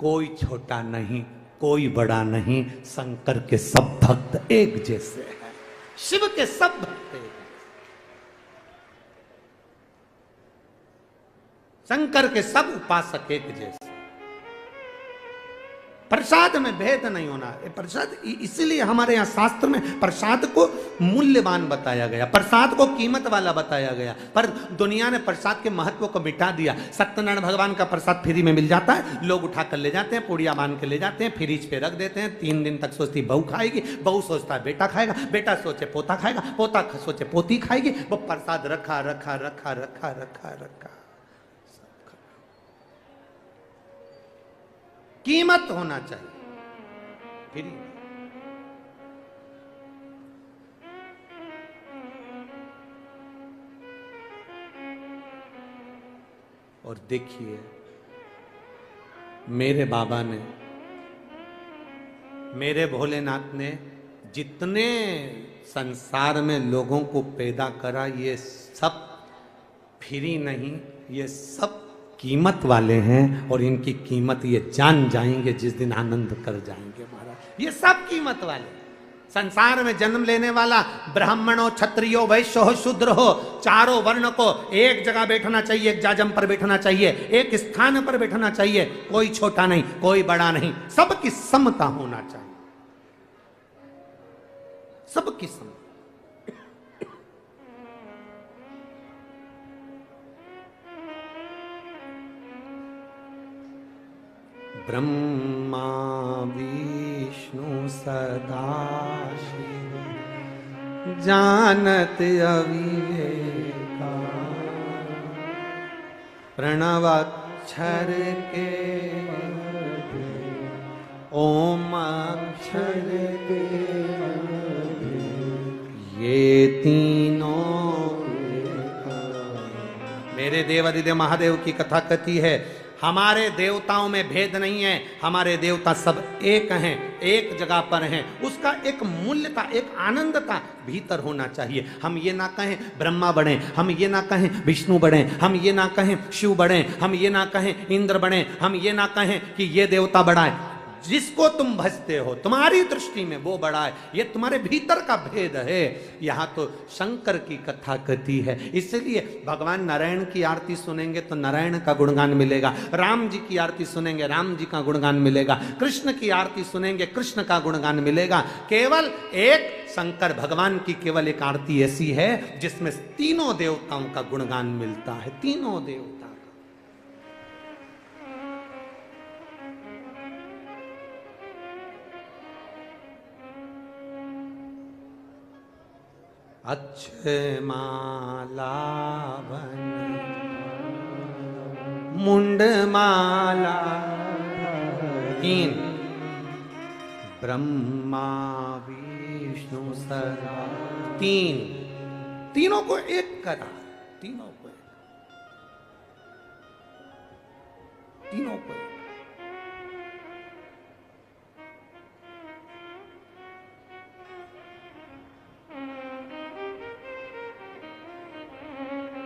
कोई छोटा नहीं कोई बड़ा नहीं, शंकर के सब भक्त एक जैसे हैं, शिव के सब भक्त एक, शंकर के सब उपासक एक जैसे। प्रसाद में भेद नहीं होना है। प्रसाद इसीलिए हमारे यहाँ शास्त्र में प्रसाद को मूल्यवान बताया गया, प्रसाद को कीमत वाला बताया गया, पर दुनिया ने प्रसाद के महत्व को मिटा दिया। सत्यनारायण भगवान का प्रसाद फ्री में मिल जाता है, लोग उठा कर ले जाते हैं, पूड़िया बांध के ले जाते हैं, फ्रिज पे रख देते हैं, 3 दिन तक सोचती बहू खाएगी, बहू सोचता है बेटा खाएगा, बेटा सोचे पोता खाएगा, पोता सोचे पोती खाएगी, वो प्रसाद रखा रखा रखा रखा रखा रखा। कीमत होना चाहिए फ्री। और देखिए मेरे बाबा ने, मेरे भोलेनाथ ने जितने संसार में लोगों को पैदा करा, ये सब फ्री नहीं, ये सब कीमत वाले हैं, और इनकी कीमत ये जान जाएंगे जिस दिन आनंद कर जाएंगे महाराज। ये सब कीमत वाले। संसार में जन्म लेने वाला ब्राह्मण हो, क्षत्रिय हो, वैश्य हो, शूद्र हो, चारों वर्ण को एक जगह बैठना चाहिए, एक जाजम पर बैठना चाहिए, एक स्थान पर बैठना चाहिए। कोई छोटा नहीं, कोई बड़ा नहीं, सबकी समता होना चाहिए, सबकी समता। ब्रह्मा विष्णु सदा शिव जानत अविवेका, प्रणवाक्षर के ओम अक्षर के ये तीनों। मेरे देव अधिदेव महादेव की कथा कहती है, हमारे देवताओं में भेद नहीं है, हमारे देवता सब एक हैं, एक जगह पर हैं। उसका एक मूल्यता, एक आनंदता भीतर होना चाहिए। हम ये ना कहें ब्रह्मा बने, हम ये ना कहें विष्णु बने, हम ये ना कहें शिव बने, हम ये ना कहें इंद्र बने, हम ये ना कहें कि ये देवता बड़ा है। जिसको तुम भजते हो, तुम्हारी दृष्टि में वो बड़ा है, ये तुम्हारे भीतर का भेद है। यहाँ तो शंकर की कथा कहती है, इसलिए भगवान नारायण की आरती सुनेंगे तो नारायण का गुणगान मिलेगा, राम जी की आरती सुनेंगे राम जी का गुणगान मिलेगा, कृष्ण की आरती सुनेंगे कृष्ण का गुणगान मिलेगा। केवल एक शंकर भगवान की केवल एक आरती ऐसी है जिसमें तीनों देवताओं का गुणगान मिलता है, तीनों देवता। अच्छे माला बन मुंड माला, तीन ब्रह्मा विष्णु सदा, तीन, तीनों को एक करा, तीनों को एक, तीनों को एक।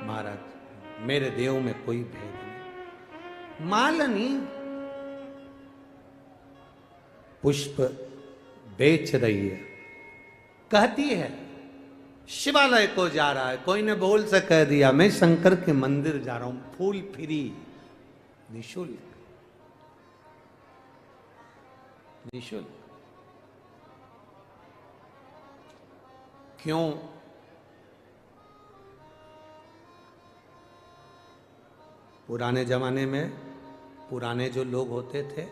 महाराज मेरे देव में कोई भेद नहीं। मालिनी पुष्प बेच रही है, कहती है शिवालय को जा रहा है, कोई ने बोल से कह दिया मैं शंकर के मंदिर जा रहा हूं, फूल फ्री, निशुल्क, निशुल्क। क्यों? पुराने जमाने में पुराने जो लोग होते थे,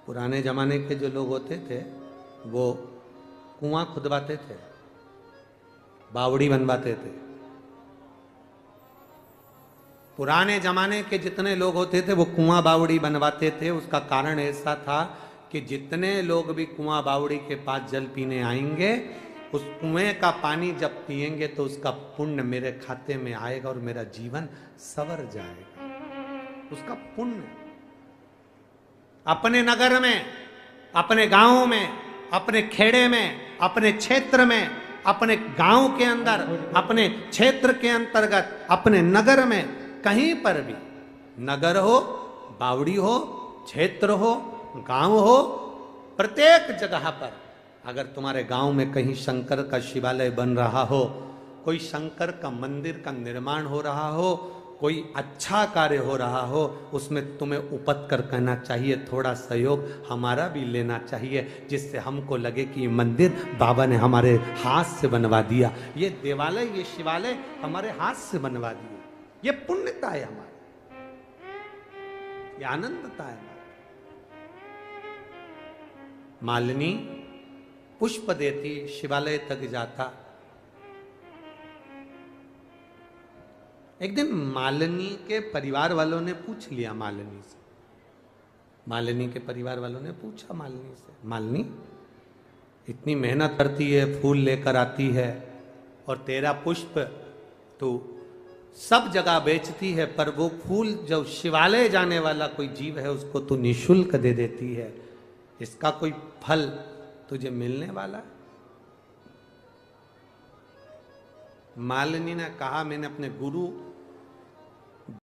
पुराने जमाने के जो लोग होते थे वो कुआं खुदवाते थे, बावड़ी बनवाते थे। पुराने जमाने के जितने लोग होते थे वो कुआं बावड़ी बनवाते थे। उसका कारण ऐसा था कि जितने लोग भी कुआं बावड़ी के पास जल पीने आएंगे, उस कुएं का पानी जब पिएंगे तो उसका पुण्य मेरे खाते में आएगा और मेरा जीवन संवर जाएगा, उसका पुण्य। अपने नगर में, अपने गांव में, अपने खेड़े में, अपने क्षेत्र में, अपने गांव के अंदर, अपने क्षेत्र के अंतर्गत, अपने नगर में, कहीं पर भी, नगर हो, बावड़ी हो, क्षेत्र हो, गांव हो, प्रत्येक जगह पर अगर तुम्हारे गांव में कहीं शंकर का शिवालय बन रहा हो, कोई शंकर का मंदिर का निर्माण हो रहा हो, कोई अच्छा कार्य हो रहा हो, उसमें तुम्हें उपत कर कहना चाहिए, थोड़ा सहयोग हमारा भी लेना चाहिए, जिससे हमको लगे कि ये मंदिर बाबा ने हमारे हाथ से बनवा दिया, ये देवालय, ये शिवालय हमारे हाथ से बनवा दिए। ये पुण्यता है हमारी, ये आनंदता है हमारी। मालिनी पुष्प देती, शिवालय तक जाता। एक दिन मालिनी के परिवार वालों ने पूछ लिया मालिनी से, मालिनी के परिवार वालों ने पूछा मालिनी से, मालिनी इतनी मेहनत करती है, फूल लेकर आती है और तेरा पुष्प तू सब जगह बेचती है, पर वो फूल जो शिवालय जाने वाला कोई जीव है उसको तो निशुल्क दे देती है। इसका कोई फल तुझे मिलने वाला है? मालिनी ने कहा, मैंने अपने गुरु